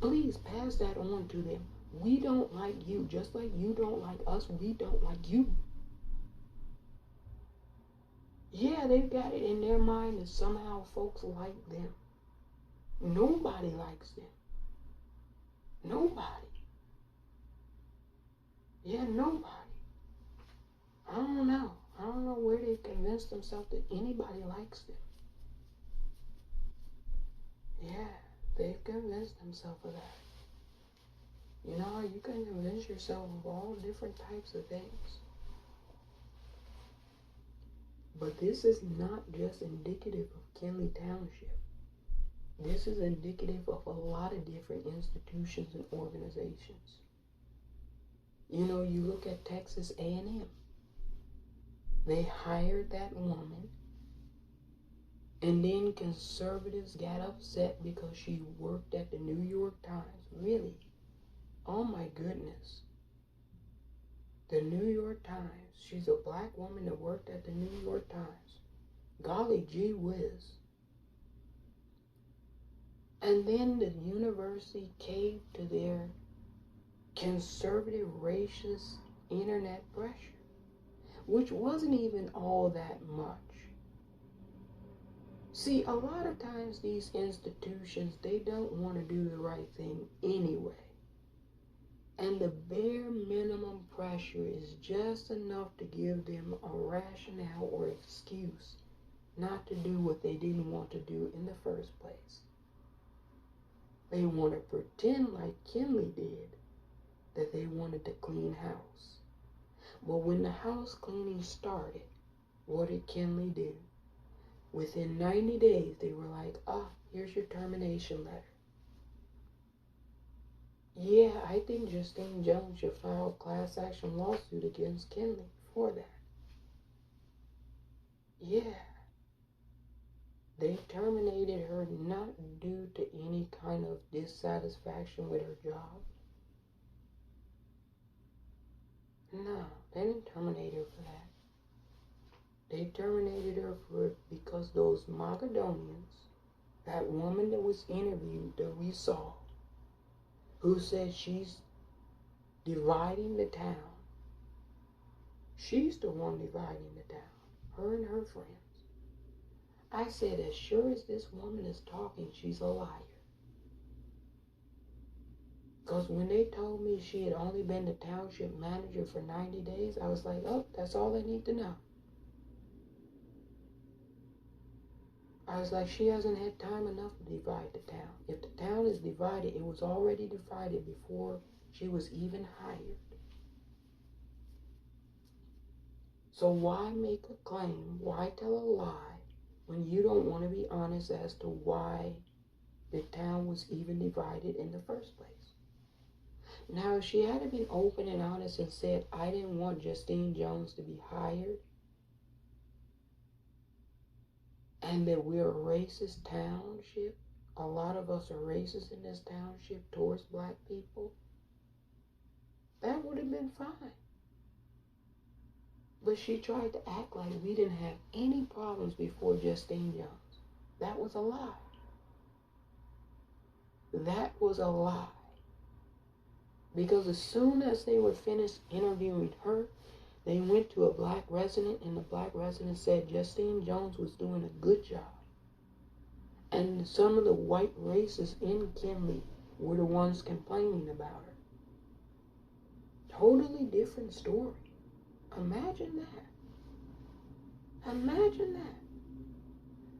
Please pass that on to them. We don't like you. Just like you don't like us, we don't like you. Yeah, they've got it in their mind that somehow folks like them. Nobody likes them. Nobody. Yeah, nobody. I don't know. I don't know where they've convinced themselves that anybody likes them. Yeah, they've convinced themselves of that. You know, you can convince yourself of all different types of things. But this is not just indicative of Kinley Township. This is indicative of a lot of different institutions and organizations. You know, you look at Texas A&M. They hired that woman, and then conservatives got upset because she worked at the New York Times. Really? Oh my goodness. The New York Times. She's a black woman that worked at the New York Times. Golly gee whiz. And then the university caved to their conservative, racist internet pressure, which wasn't even all that much. See, a lot of times these institutions, they don't want to do the right thing anyway. And the bare minimum pressure is just enough to give them a rationale or excuse not to do what they didn't want to do in the first place. They want to pretend like Kinley did that they wanted to clean house. But when the house cleaning started, what did Kinley do? Within 90 days, they were like, here's your termination letter. Yeah, I think Justine Jones should file a class action lawsuit against Kinley for that. Yeah. They terminated her not due to any kind of dissatisfaction with her job. No, they didn't terminate her for that. They terminated her because those Macedonians, that woman that was interviewed that we saw, who said she's dividing the town. She's the one dividing the town. Her and her friends. I said, as sure as this woman is talking, she's a liar. Because when they told me she had only been the township manager for 90 days, I was like, that's all I need to know. I was like, she hasn't had time enough to divide the town. If the town is divided, it was already divided before she was even hired. So why make a claim? Why tell a lie when you don't want to be honest as to why the town was even divided in the first place. Now, if she had been open and honest and said, I didn't want Justine Jones to be hired, and that we're a racist township, a lot of us are racist in this township towards black people, that would have been fine. But she tried to act like we didn't have any problems before Justine Jones. That was a lie. That was a lie. Because as soon as they were finished interviewing her, they went to a black resident, and the black resident said Justine Jones was doing a good job. And some of the white racists in Kinley were the ones complaining about her. Totally different story. Imagine that. Imagine that.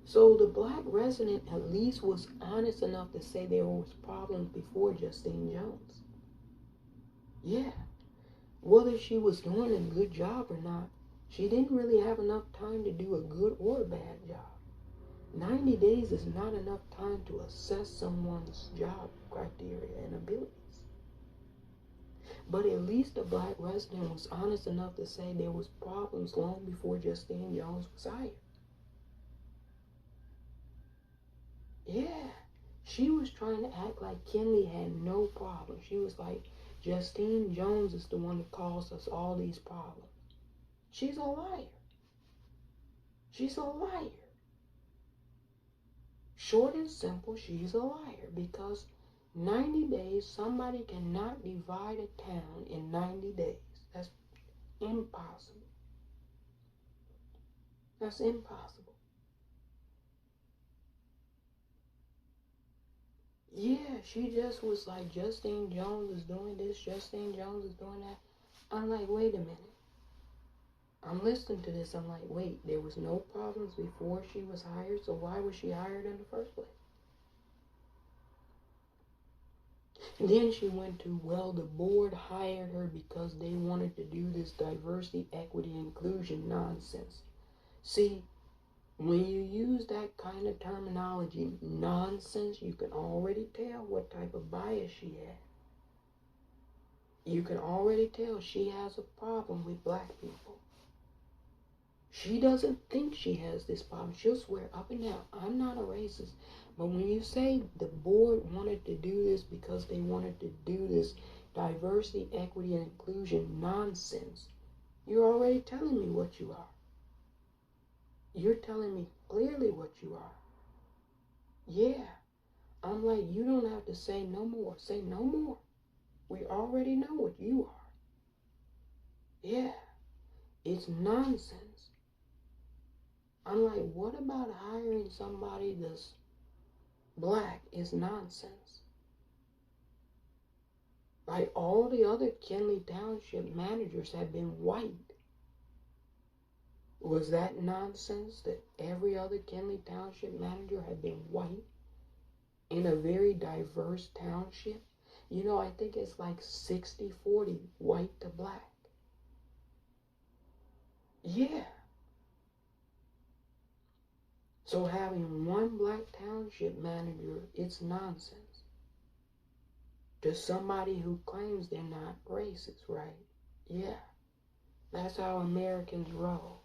So the black resident at least was honest enough to say there was problems before Justine Jones. Yeah. Whether she was doing a good job or not, she didn't really have enough time to do a good or a bad job. 90 days is not enough time to assess someone's job criteria and abilities. But at least the black resident was honest enough to say there was problems long before Justine Jones was hired. Yeah, she was trying to act like Kinley had no problem. She was like, Justine Jones is the one that caused us all these problems. She's a liar. She's a liar. Short and simple, she's a liar, because 90 days, somebody cannot divide a town in 90 days. That's impossible. That's impossible. Yeah, she just was like, Justine Jones is doing this, Justine Jones is doing that. I'm like, wait a minute. I'm listening to this. I'm like, wait, there was no problems before she was hired, so why was she hired in the first place? And then she went to, well, the board hired her because they wanted to do this diversity, equity, inclusion nonsense. See, when you use that kind of terminology, nonsense, you can already tell what type of bias she had. You can already tell she has a problem with black people. She doesn't think she has this problem. She'll swear up and down, I'm not a racist. But when you say the board wanted to do this because they wanted to do this diversity, equity, and inclusion nonsense, you're already telling me what you are. You're telling me clearly what you are. Yeah. I'm like, you don't have to say no more. Say no more. We already know what you are. Yeah. It's nonsense. I'm like, what about hiring somebody that's black is nonsense? Like, all the other Kinley Township managers have been white. Was that nonsense that every other Kinley Township manager had been white in a very diverse township? You know, I think it's like 60-40 white to black. Yeah. So having one black township manager, it's nonsense. To somebody who claims they're not racist, right? Yeah. That's how Americans roll.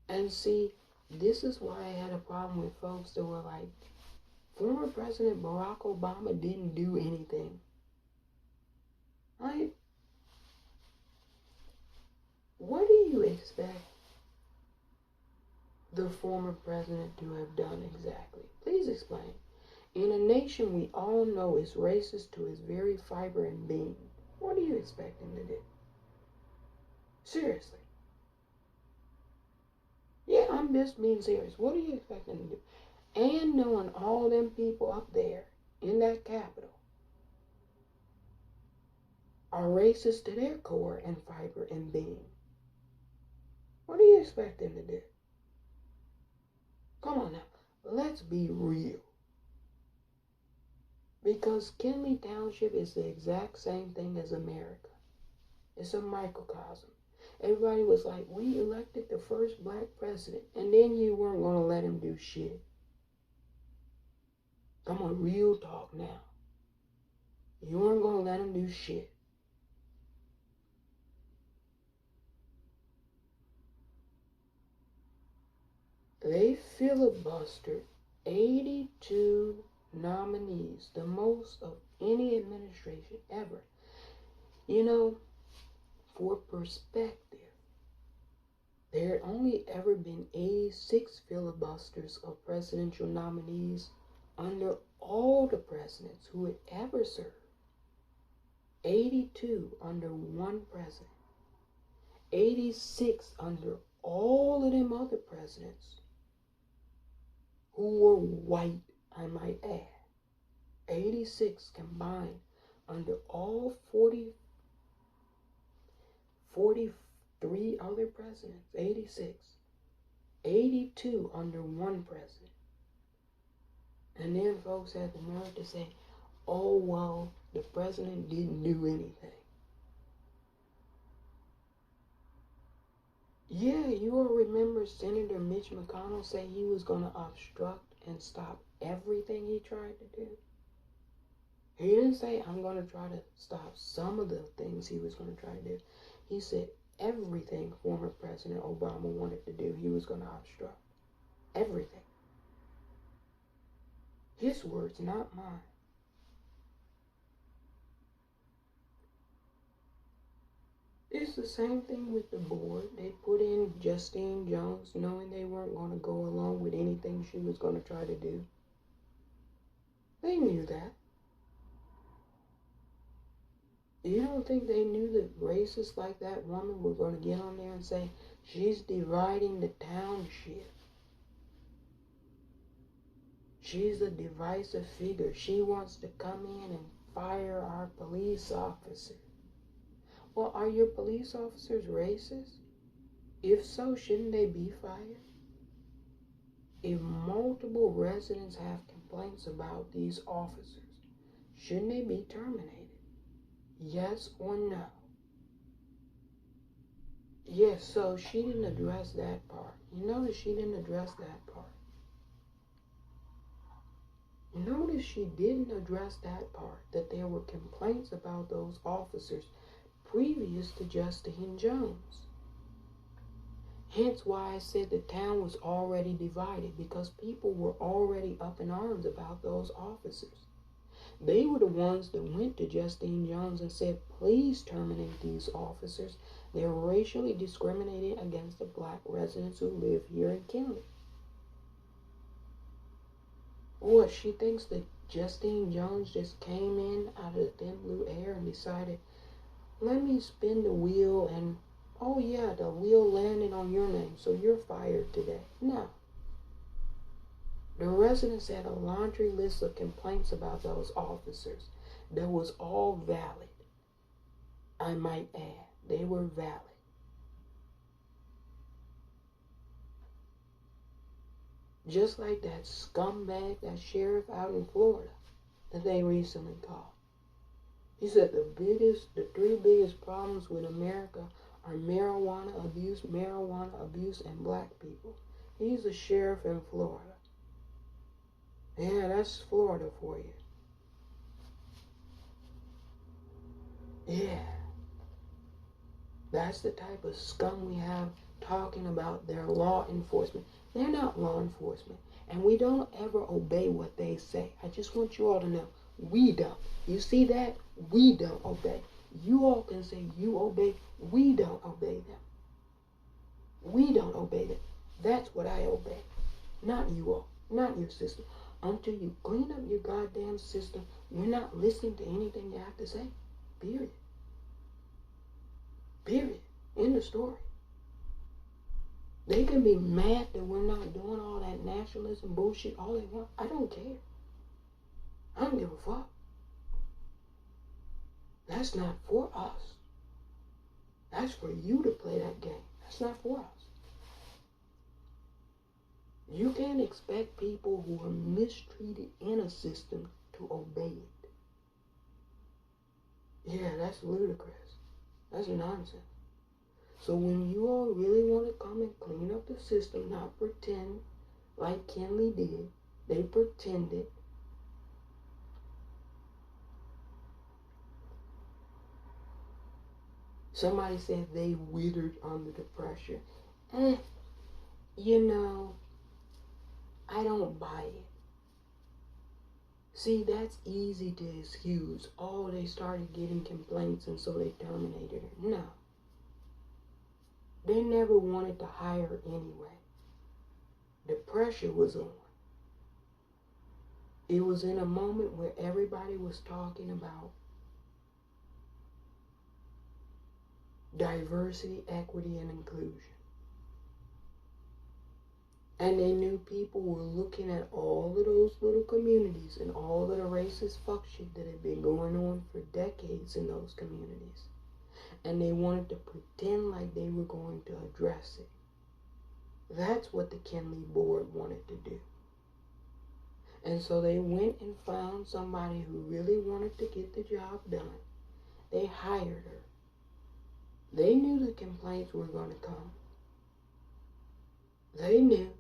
And see, this is why I had a problem with folks that were like, former President Barack Obama didn't do anything. Like, what do you expect the former president to have done exactly? Please explain. In a nation we all know is racist to its very fiber and being, what do you expect him to do? Seriously. Yeah, I'm just being serious. What do you expect him to do? And knowing all them people up there in that Capitol are racist to their core and fiber and being. What do you expect them to do? Come on now, let's be real. Because Kinley Township is the exact same thing as America. It's a microcosm. Everybody was like, we elected the first black president, and then you weren't going to let him do shit. I'm on real talk now. You weren't going to let him do shit. They filibustered 82 nominees, the most of any administration ever. You know, for perspective, there had only ever been 86 filibusters of presidential nominees under all the presidents who had ever served. 82 under one president. 86 under all of them other presidents who were white, I might add. 86 combined under all 43 other presidents. 86. 82 under one president. And then folks had the nerve to say, oh, well, the president didn't do anything. Yeah, you all remember Senator Mitch McConnell say he was going to obstruct and stop everything he tried to do? He didn't say, I'm going to try to stop some of the things he was going to try to do. He said everything former President Obama wanted to do, he was going to obstruct. Everything. His words, not mine. It's the same thing with the board. They put in Justine Jones knowing they weren't going to go along with anything she was going to try to do. They knew that. You don't think they knew that racists like that woman were going to get on there and say, she's dividing the township. She's a divisive figure. She wants to come in and fire our police officers. Well, are your police officers racist? If so, shouldn't they be fired? If multiple residents have complaints about these officers, shouldn't they be terminated? Yes or no? Yes, so she didn't address that part. You notice she didn't address that part. Notice she didn't address that part, that there were complaints about those officers previous to Justine Jones. Hence why I said the town was already divided, because people were already up in arms about those officers. They were the ones that went to Justine Jones and said, please terminate these officers. They're racially discriminating against the black residents who live here in Kenley. What, she thinks that Justine Jones just came in out of the thin blue air and decided, let me spin the wheel and, oh yeah, the wheel landed on your name, so you're fired today. No. The residents had a laundry list of complaints about those officers that was all valid. I might add, they were valid. Just like that scumbag, that sheriff out in Florida that they recently caught. He said the three biggest problems with America are marijuana abuse, and black people. He's a sheriff in Florida. Yeah, that's Florida for you. Yeah. That's the type of scum we have talking about their law enforcement. They're not law enforcement. And we don't ever obey what they say. I just want you all to know, we don't. You see that? We don't obey. You all can say you obey. We don't obey them. We don't obey them. That's what I obey. Not you all. Not your system. Until you clean up your goddamn system, we're not listening to anything you have to say. Period. Period. End of story. They can be mad that we're not doing all that nationalism bullshit all they want. I don't care. I don't give a fuck. That's not for us. That's for you to play that game. That's not for us. You can't expect people who are mistreated in a system to obey it. Yeah, that's ludicrous. That's nonsense. So when you all really want to come and clean up the system, not pretend like Kinley did, they pretended. Somebody said they withered under the pressure. You know, I don't buy it. See, that's easy to excuse. Oh, they started getting complaints and so they terminated her. No. They never wanted to hire her anyway. The pressure was on. It was in a moment where everybody was talking about diversity, equity, and inclusion. And they knew people were looking at all of those little communities and all of the racist fuck shit that had been going on for decades in those communities. And they wanted to pretend like they were going to address it. That's what the Kinley board wanted to do. And so they went and found somebody who really wanted to get the job done. They hired her. They knew the complaints were going to come. They knew.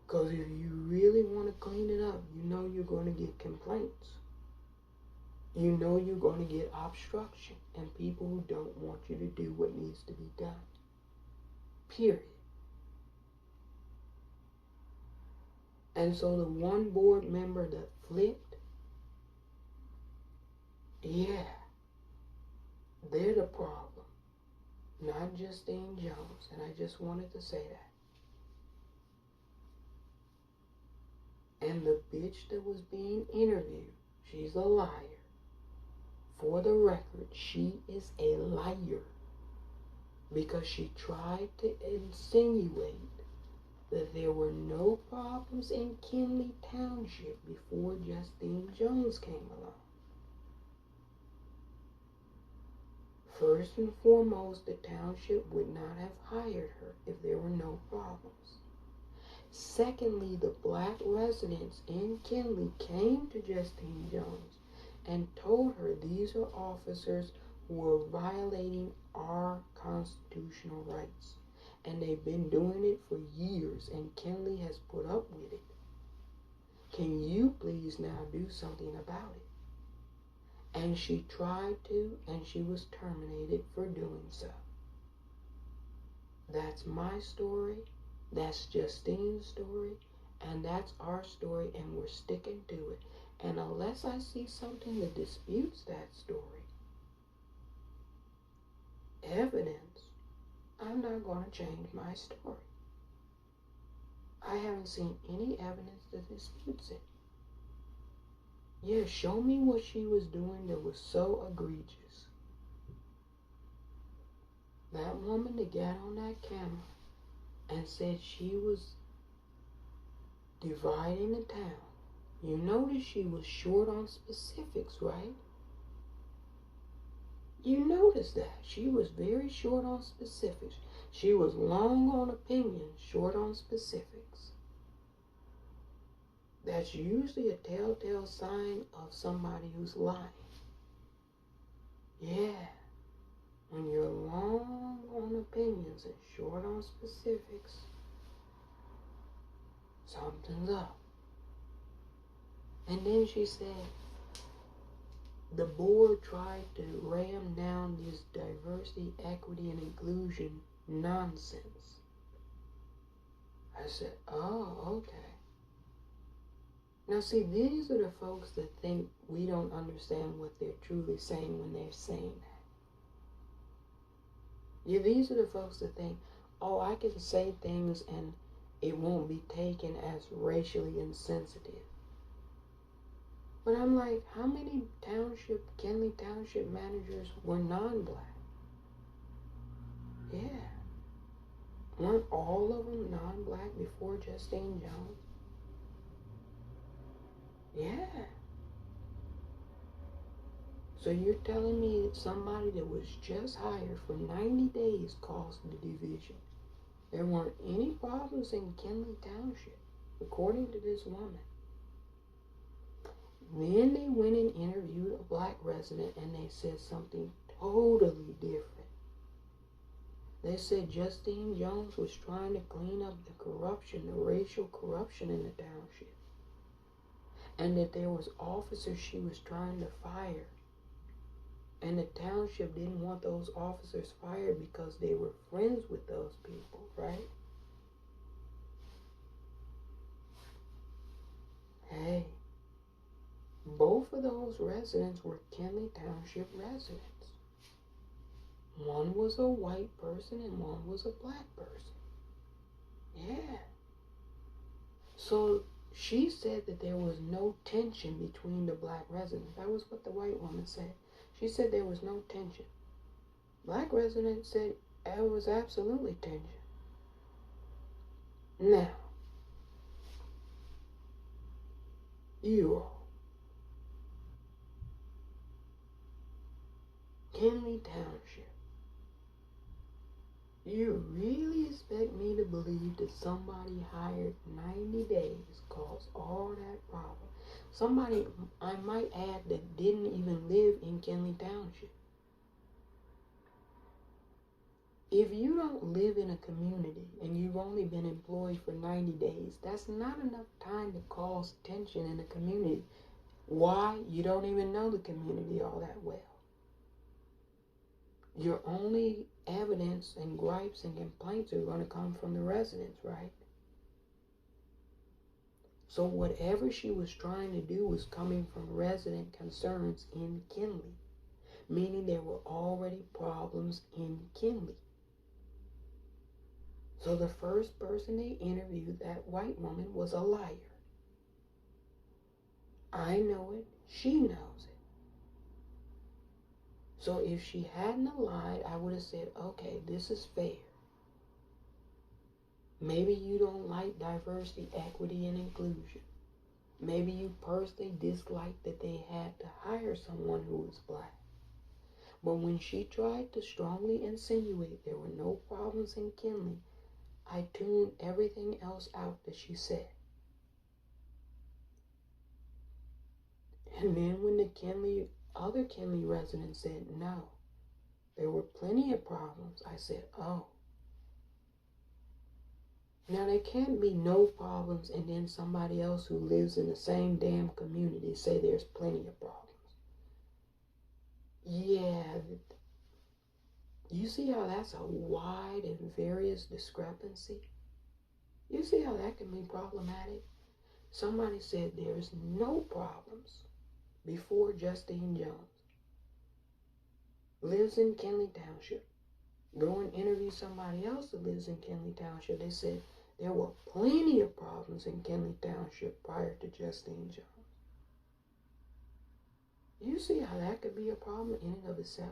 Because if you really want to clean it up, you know you're going to get complaints. You know you're going to get obstruction and people who don't want you to do what needs to be done. Period. And so the one board member that flipped, yeah, they're the problem, not Justine Jones. And I just wanted to say that. And the bitch that was being interviewed, she's a liar. For the record, she is a liar because she tried to insinuate that there were no problems in Kinley Township before Justine Jones came along. First and foremost, the township would not have hired her if there were no problems. Secondly, the black residents in Kinley came to Justine Jones and told her these are officers who are violating our constitutional rights. And they've been doing it for years, and Kinley has put up with it. Can you please now do something about it? And she tried to, and she was terminated for doing so. That's my story, that's Justine's story, and that's our story, and we're sticking to it. And unless I see something that disputes that story, evidence, I'm not going to change my story. I haven't seen any evidence that disputes it. Yeah, show me what she was doing that was so egregious. That woman that got on that camera and said she was dividing the town. You notice she was short on specifics, right? You notice that. She was very short on specifics. She was long on opinion, short on specifics. That's usually a telltale sign of somebody who's lying. Yeah. When you're long on opinions and short on specifics, something's up. And then she said, the board tried to ram down this diversity, equity, and inclusion nonsense. I said, oh, okay. Now see, these are the folks that think we don't understand what they're truly saying when they're saying that. Yeah, these are the folks that think, oh, I can say things and it won't be taken as racially insensitive. But I'm like, how many Kinley Township managers were non-black? Yeah. Weren't all of them non-black before Justine Jones? Yeah. So you're telling me that somebody that was just hired for 90 days caused the division? There weren't any problems in Kinley Township, according to this woman. Then they went and interviewed a black resident and they said something totally different. They said Justine Jones was trying to clean up the corruption, the racial corruption in the township. And that there was officers she was trying to fire. And the township didn't want those officers fired because they were friends with those people, right? Hey, both of those residents were Kinley Township residents. One was a white person and one was a black person. Yeah. So she said that there was no tension between the black residents. That was what the white woman said. She said there was no tension. Black residents said there was absolutely tension. Now, you all, Kinley Township, you really expect me to believe that somebody hired 90 days caused all that problem? Somebody, I might add, that didn't even live in Kinley Township. If you don't live in a community and you've only been employed for 90 days, that's not enough time to cause tension in a community. Why? You don't even know the community all that well. Your only evidence and gripes and complaints are going to come from the residents, right? So whatever she was trying to do was coming from resident concerns in Kinley, meaning there were already problems in Kinley. So the first person they interviewed, that white woman, was a liar. I know it. She knows it. So if she hadn't lied, I would have said, okay, this is fair. Maybe you don't like diversity, equity, and inclusion. Maybe you personally dislike that they had to hire someone who was black. But when she tried to strongly insinuate there were no problems in Kinley, I tuned everything else out that she said. And then when the other Kinley residents said no, there were plenty of problems, I said, oh. Now there can't be no problems and then somebody else who lives in the same damn community say there's plenty of problems. Yeah, you see how that's a wide and various discrepancy? You see how that can be problematic? Somebody said there's no problems before Justine Jones. Lives in Kinley Township. Go and interview somebody else that lives in Kinley Township. They said there were plenty of problems in Kinley Township prior to Justine Jones. You see how that could be a problem in and of itself?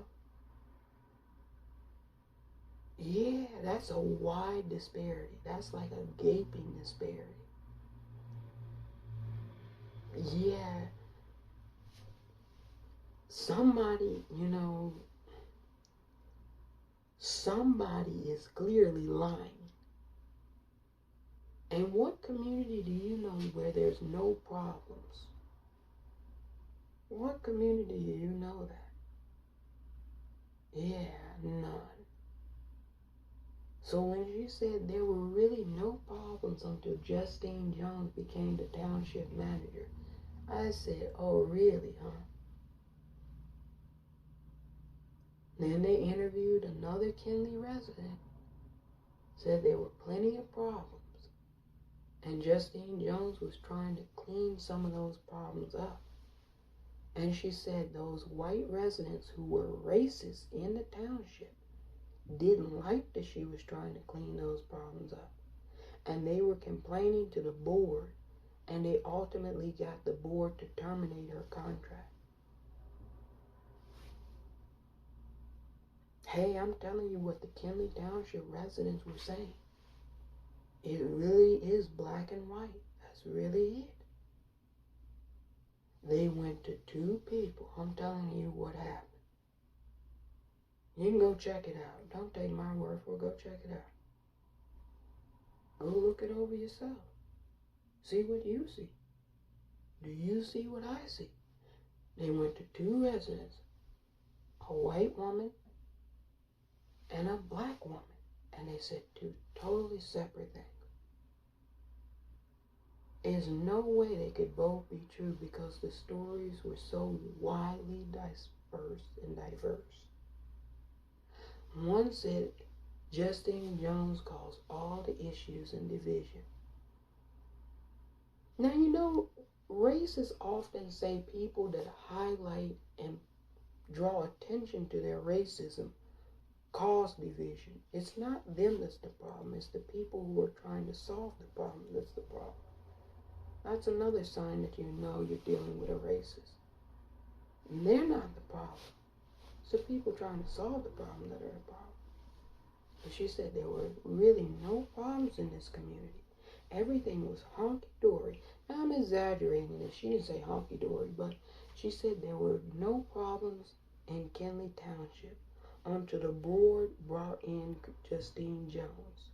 Yeah, that's a wide disparity. That's like a gaping disparity. Yeah. Somebody, somebody is clearly lying. And what community do you know where there's no problems? What community do you know that? Yeah, none. So when she said there were really no problems until Justine Jones became the township manager, I said, oh really, huh? Then they interviewed another Kinley resident, said there were plenty of problems, and Justine Jones was trying to clean some of those problems up. And she said those white residents who were racist in the township didn't like that she was trying to clean those problems up. And they were complaining to the board, and they ultimately got the board to terminate her contract. Hey, I'm telling you what the Kinley Township residents were saying. It really is black and white. That's really it. They went to two people. I'm telling you what happened. You can go check it out. Don't take my word for it. Go check it out. Go look it over yourself. See what you see. Do you see what I see? They went to two residents. a white woman and a black woman. And they said two totally separate things. There's no way they could both be true because the stories were so widely dispersed and diverse. One said Justine Jones caused all the issues and division. Now, you know, racists often say people that highlight and draw attention to their racism cause division. It's not them that's the problem. It's the people who are trying to solve the problem that's the problem. That's another sign that you know you're dealing with a racist. And they're not the problem. It's the people trying to solve the problem that are the problem. But she said there were really no problems in this community. Everything was honky-dory. Now I'm exaggerating this. She didn't say honky-dory, but she said there were no problems in Kenley Township until the board brought in Justine Jones.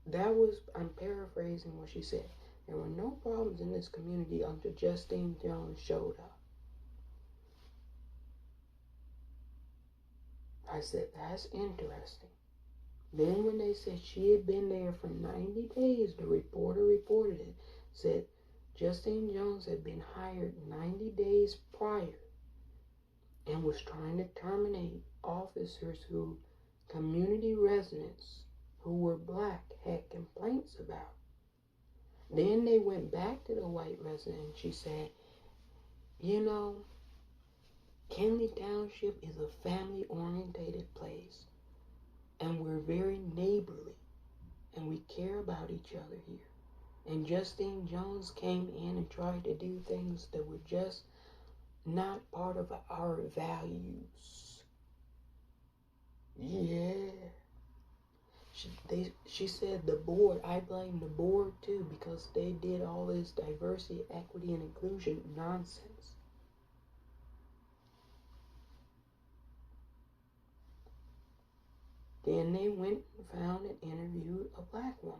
That was, I'm paraphrasing what she said. There were no problems in this community until Justine Jones showed up. I said, that's interesting. Then when they said she had been there for 90 days, the reporter reported it, said Justine Jones had been hired 90 days prior and was trying to terminate officers who community residents who were black had complaints about. Then they went back to the white resident and she said, you know, Kenley Township is a family-orientated place. And we're very neighborly, and we care about each other here. And Justine Jones came in and tried to do things that were just not part of our values. Yeah. She said the board, I blame the board too, because they did all this diversity, equity, and inclusion nonsense. Then they went and found and interviewed a black woman.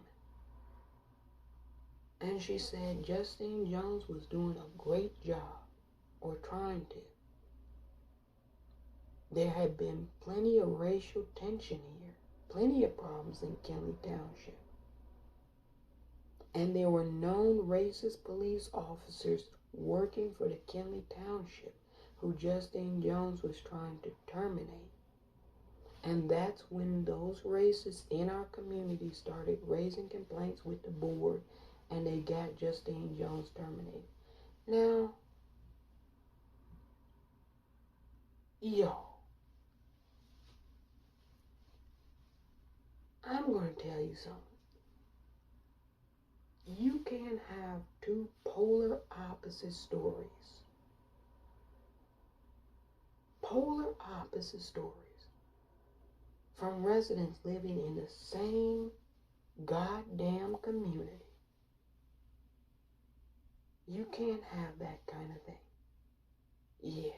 And she said Justine Jones was doing a great job, or trying to. There had been plenty of racial tension here, plenty of problems in Kenley Township. And there were known racist police officers working for the Kenley Township who Justine Jones was trying to terminate. And that's when those racists in our community started raising complaints with the board, and they got Justine Jones terminated. Now, y'all, I'm going to tell you something. You can have two polar opposite stories. Polar opposite stories. From residents living in the same goddamn community. You can't have that kind of thing. Yeah.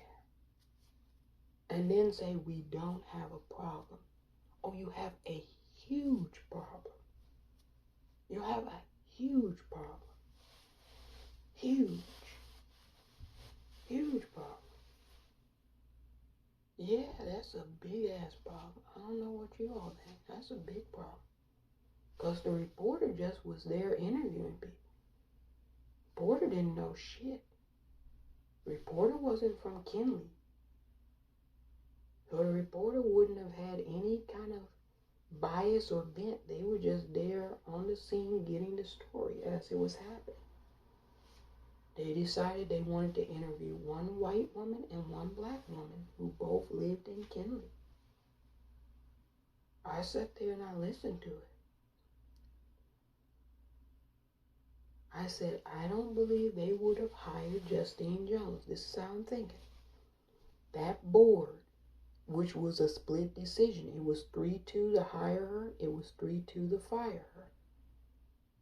And then say we don't have a problem. Oh, you have a huge problem. You have a huge problem. Huge. Huge problem. Yeah, that's a big ass problem. I don't know what you all think. That's a big problem. Because the reporter just was there interviewing people. Reporter didn't know shit. Reporter wasn't from Kenley. So the reporter wouldn't have had any kind of bias or bent. They were just there on the scene getting the story as it was happening. They decided they wanted to interview one white woman and one black woman who both lived in Kenley. I sat there and I listened to it. I said, I don't believe they would have hired Justine Jones. This is how I'm thinking. That board, which was a split decision, it was 3-2 to hire her, it was 3-2 to fire her.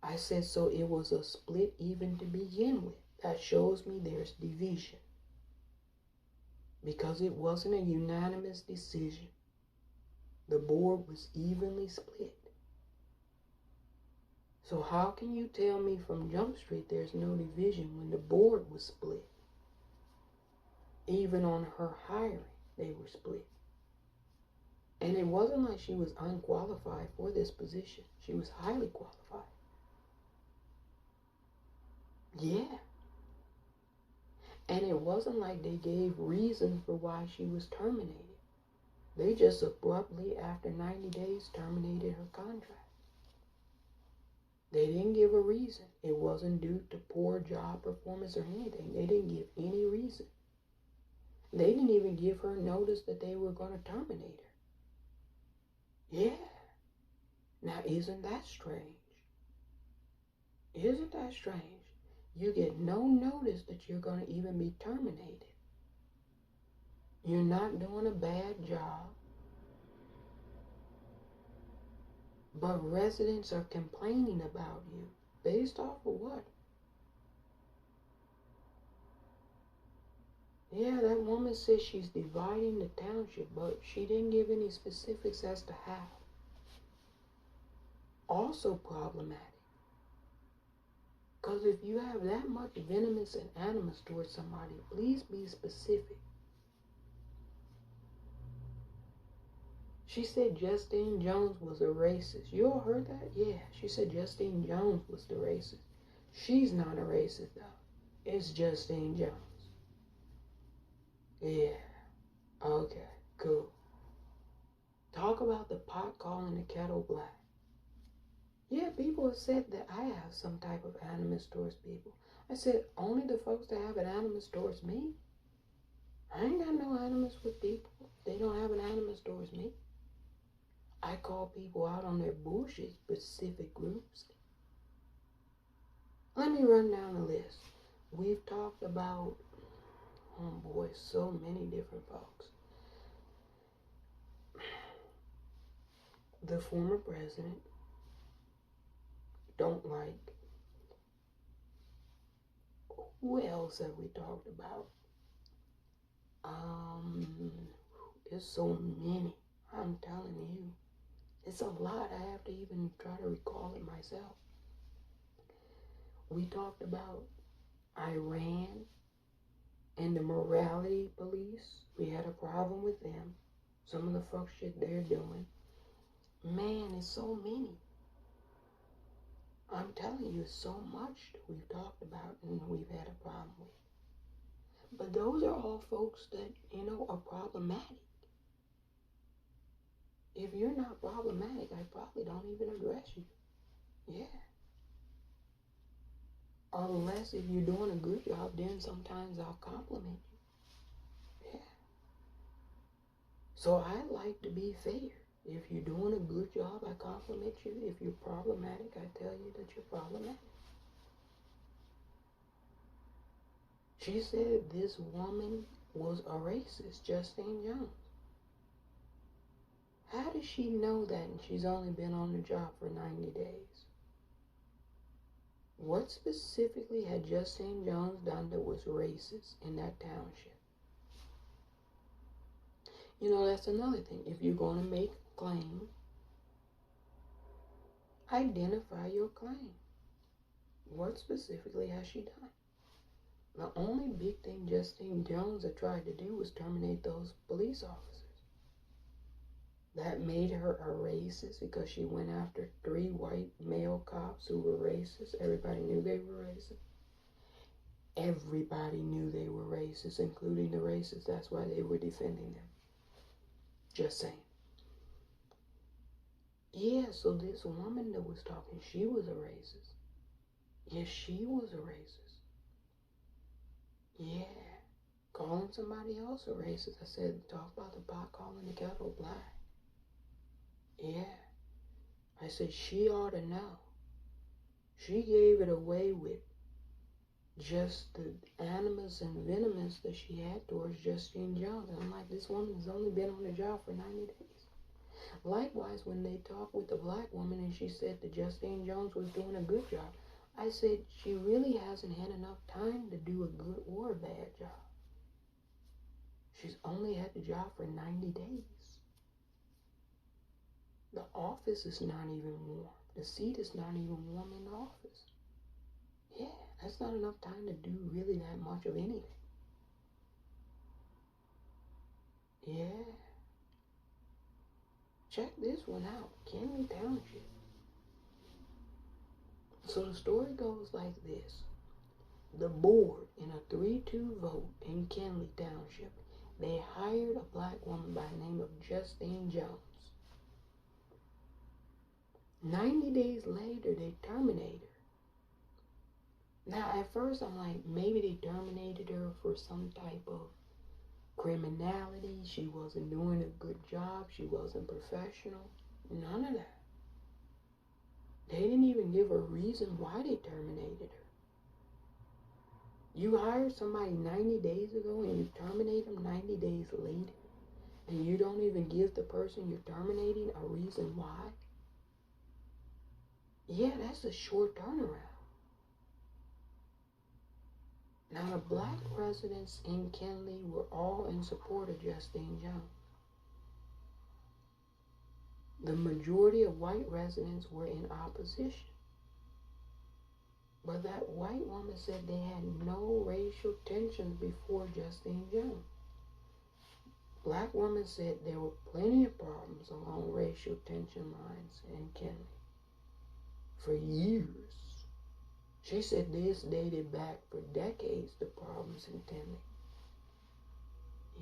I said, so it was a split even to begin with. That shows me there's division. Because it wasn't a unanimous decision. The board was evenly split. So how can you tell me from Jump Street there's no division when the board was split? Even on her hiring. they were split. And it wasn't like she was unqualified for this position. She was highly qualified. Yeah. And it wasn't like they gave reasons for why she was terminated. They just abruptly, after 90 days, terminated her contract. They didn't give a reason. It wasn't due to poor job performance or anything. They didn't give any reason. They didn't even give her notice that they were going to terminate her. Yeah. Now, isn't that strange? Isn't that strange? You get no notice that you're going to even be terminated. You're not doing a bad job. But residents are complaining about you. Based off of what? Yeah, that woman says she's dividing the township, but she didn't give any specifics as to how. Also problematic. Because if you have that much venomous and animus towards somebody, please be specific. She said Justine Jones was a racist. You all heard that? Yeah, she said Justine Jones was the racist. She's not a racist, though. It's Justine Jones. Yeah. Okay, cool. Talk about the pot calling the kettle black. Yeah, people have said that I have some type of animus towards people. I said, only the folks that have an animus towards me. I ain't got no animus with people. They don't have an animus towards me. I call people out on their bullshit, specific groups. Let me run down the list. We've talked about, oh boy, so many different folks. The former president, don't like. Who else have we talked about? There's so many. I'm telling you. It's a lot. I have to even try to recall it myself. We talked about Iran and the morality police. We had a problem with them. Some of the fuck shit they're doing. Man, it's so many. I'm telling you, so much that we've talked about and we've had a problem with. But those are all folks that, are problematic. If you're not problematic, I probably don't even address you. Yeah. Unless if you're doing a good job, then sometimes I'll compliment you. Yeah. So I like to be fair. If you're doing a good job, I compliment you. If you're problematic, I tell you that you're problematic. She said this woman was a racist, Justine Jones. How does she know that and she's only been on the job for 90 days? What specifically had Justine Jones done that was racist in that township? That's another thing. If you're going to make a claim, identify your claim. What specifically has she done? The only big thing Justine Jones had tried to do was terminate those police officers. That made her a racist because she went after 3 white male cops who were racist. Everybody knew they were racist. Everybody knew they were racist, including the racists. That's why they were defending them. Just saying. Yeah, so this woman that was talking, she was a racist. Yes, she was a racist. Yeah. Calling somebody else a racist. I said, talk about the pot calling the kettle black. Yeah. I said, she ought to know. She gave it away with just the animus and venomous that she had towards Justine Jones. And I'm like, this woman's only been on the job for 90 days. Likewise, when they talked with the black woman and she said that Justine Jones was doing a good job, I said, she really hasn't had enough time to do a good or a bad job. She's only had the job for 90 days. The office is not even warm. The seat is not even warm in the office. Yeah, that's not enough time to do really that much of anything. Yeah. Check this one out. Kenley Township. So the story goes like this. The board, in a 3-2 vote in Kenley Township, they hired a black woman by the name of Justine Jones. 90 days later, they terminated her. Now, at first, I'm like, maybe they terminated her for some type of criminality. She wasn't doing a good job. She wasn't professional. None of that. They didn't even give a reason why they terminated her. You hired somebody 90 days ago and you terminate them 90 days later, and you don't even give the person you're terminating a reason why? Yeah, that's a short turnaround. Now, the black residents in Kenley were all in support of Justine Jones. The majority of white residents were in opposition. But that white woman said they had no racial tensions before Justine Jones. Black woman said there were plenty of problems along racial tension lines in Kenley for years. She said this dated back for decades, the problems in Kenley.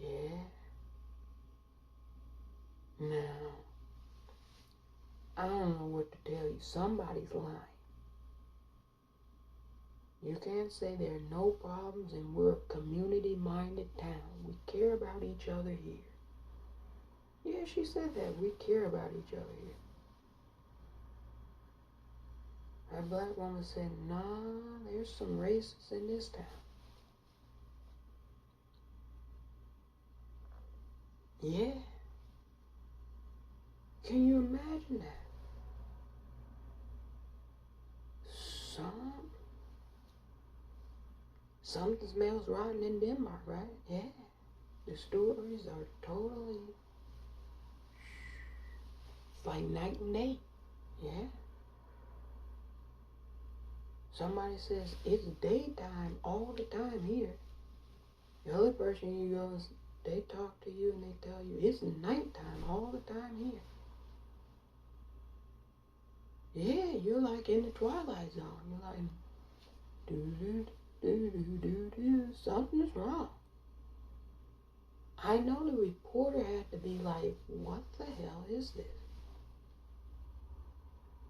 Yeah. Now, I don't know what to tell you. Somebody's lying. You can't say there are no problems and we're a community-minded town. We care about each other here. Yeah, she said that. We care about each other here. That black woman said, nah, there's some racists in this town. Yeah. Can you imagine that? Something smells rotten in Denmark, right? Yeah. The stories are totally, it's like night and day. Yeah. Somebody says it's daytime all the time here. The other person you go, they talk to you and they tell you it's nighttime all the time here. Yeah, you're like in the twilight zone. You're like, do, something's wrong. I know the reporter had to be like, what the hell is this?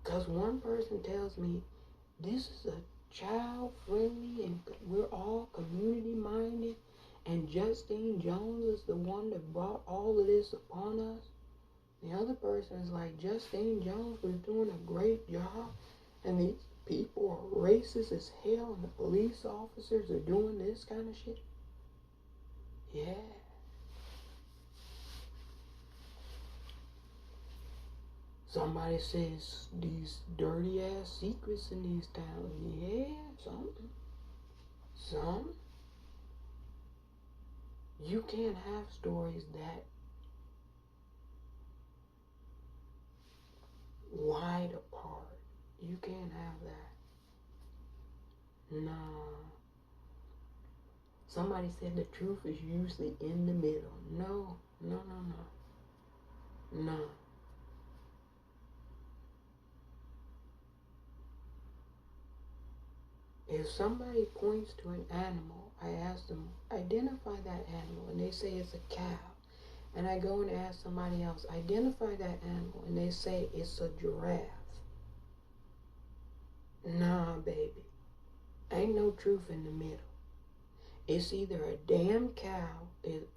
Because one person tells me, this is a child-friendly and we're all community-minded, and Justine Jones is the one that brought all of this upon us. The other person is like, Justine Jones was doing a great job, and these people are racist as hell, and the police officers are doing this kind of shit. Yeah. Somebody says these dirty ass secrets in these towns. Yeah, something. Some. You can't have stories that wide apart. You can't have that. No. Somebody said the truth is usually in the middle. No. If somebody points to an animal, I ask them, identify that animal, and they say it's a cow. And I go and ask somebody else, identify that animal, and they say it's a giraffe. Nah, baby. Ain't no truth in the middle. It's either a damn cow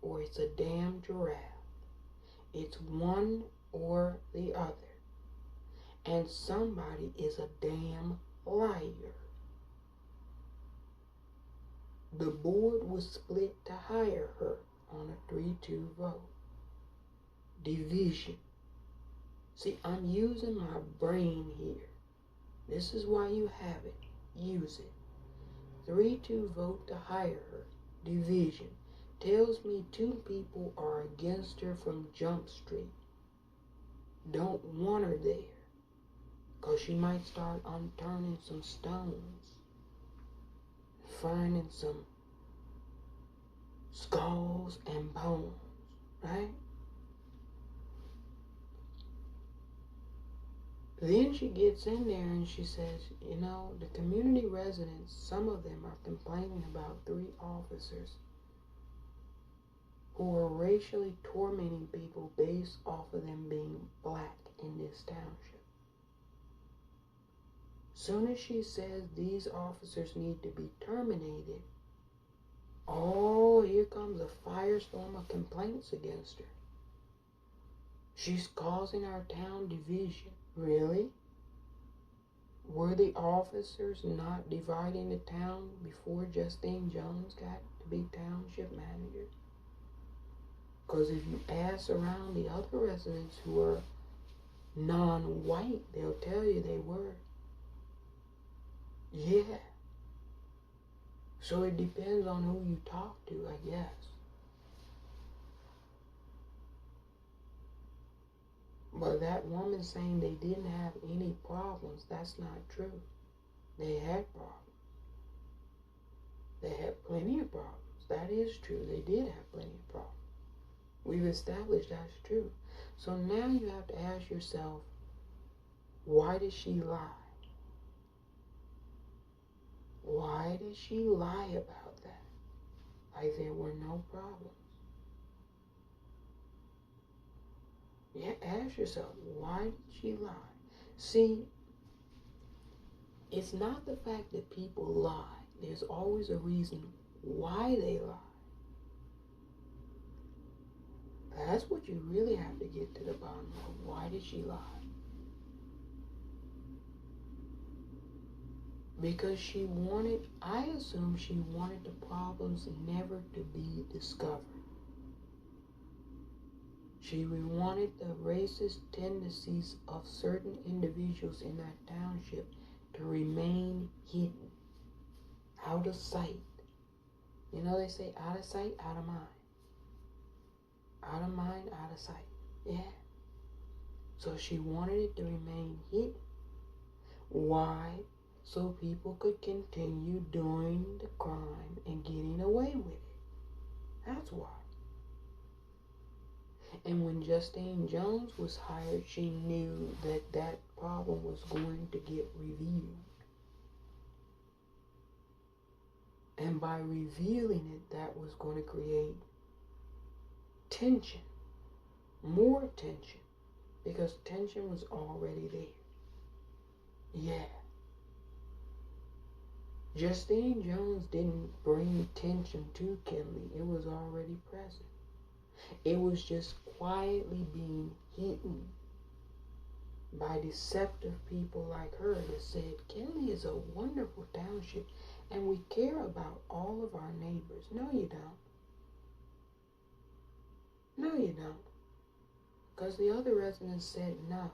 or it's a damn giraffe. It's one or the other. And somebody is a damn liar. The board was split to hire her on a 3-2 vote. Division. See, I'm using my brain here. This is why you have it. Use it. 3-2 vote to hire her. Division. Tells me 2 people are against her from Jump Street. Don't want her there. Because she might start unturning some stones. Finding some skulls and bones. Right? Then she gets in there and she says, you know, the community residents, some of them are complaining about 3 officers who are racially tormenting people based off of them being black in this township. Soon as she says these officers need to be terminated, oh, here comes a firestorm of complaints against her. She's causing our town division. Really? Were the officers not dividing the town before Justine Jones got to be township manager? Because if you ask around the other residents who are non-white, they'll tell you they were. Yeah. So it depends on who you talk to, I guess. But that woman saying they didn't have any problems, that's not true. They had problems. They had plenty of problems. That is true. They did have plenty of problems. We've established that's true. So now you have to ask yourself, why did she lie? Why did she lie about that? Like there were no problems. Yeah, ask yourself, why did she lie? See, it's not the fact that people lie. There's always a reason why they lie. That's what you really have to get to the bottom of. Why did she lie? Because she wanted, I assume she wanted the problems never to be discovered. She wanted the racist tendencies of certain individuals in that township to remain hidden, out of sight. You know, they say out of sight, out of mind. Out of mind, out of sight. Yeah. So she wanted it to remain hidden. Why? So people could continue doing the crime and getting away with it. That's why. And when Justine Jones was hired, she knew that that problem was going to get revealed. And by revealing it, that was going to create tension, more tension, because tension was already there. Yeah. Justine Jones didn't bring tension to Kinley. It was already present. It was just quietly being hidden by deceptive people like her that said, Kinley is a wonderful township and we care about all of our neighbors. No, you don't. No, you don't. Because the other residents said no.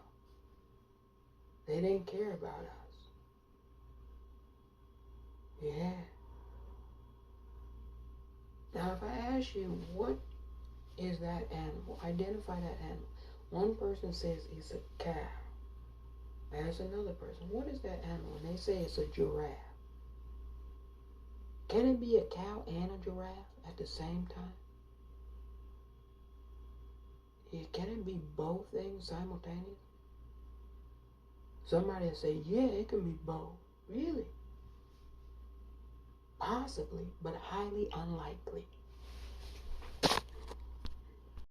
They didn't care about us. Yeah. Now, if I ask you, what is that animal? Identify that animal. One person says it's a cow. Ask another person, what is that animal? And they say it's a giraffe. Can it be a cow and a giraffe at the same time? Yeah, can it be both things simultaneously? Somebody will say, yeah, it can be both. Really? Possibly, but highly unlikely.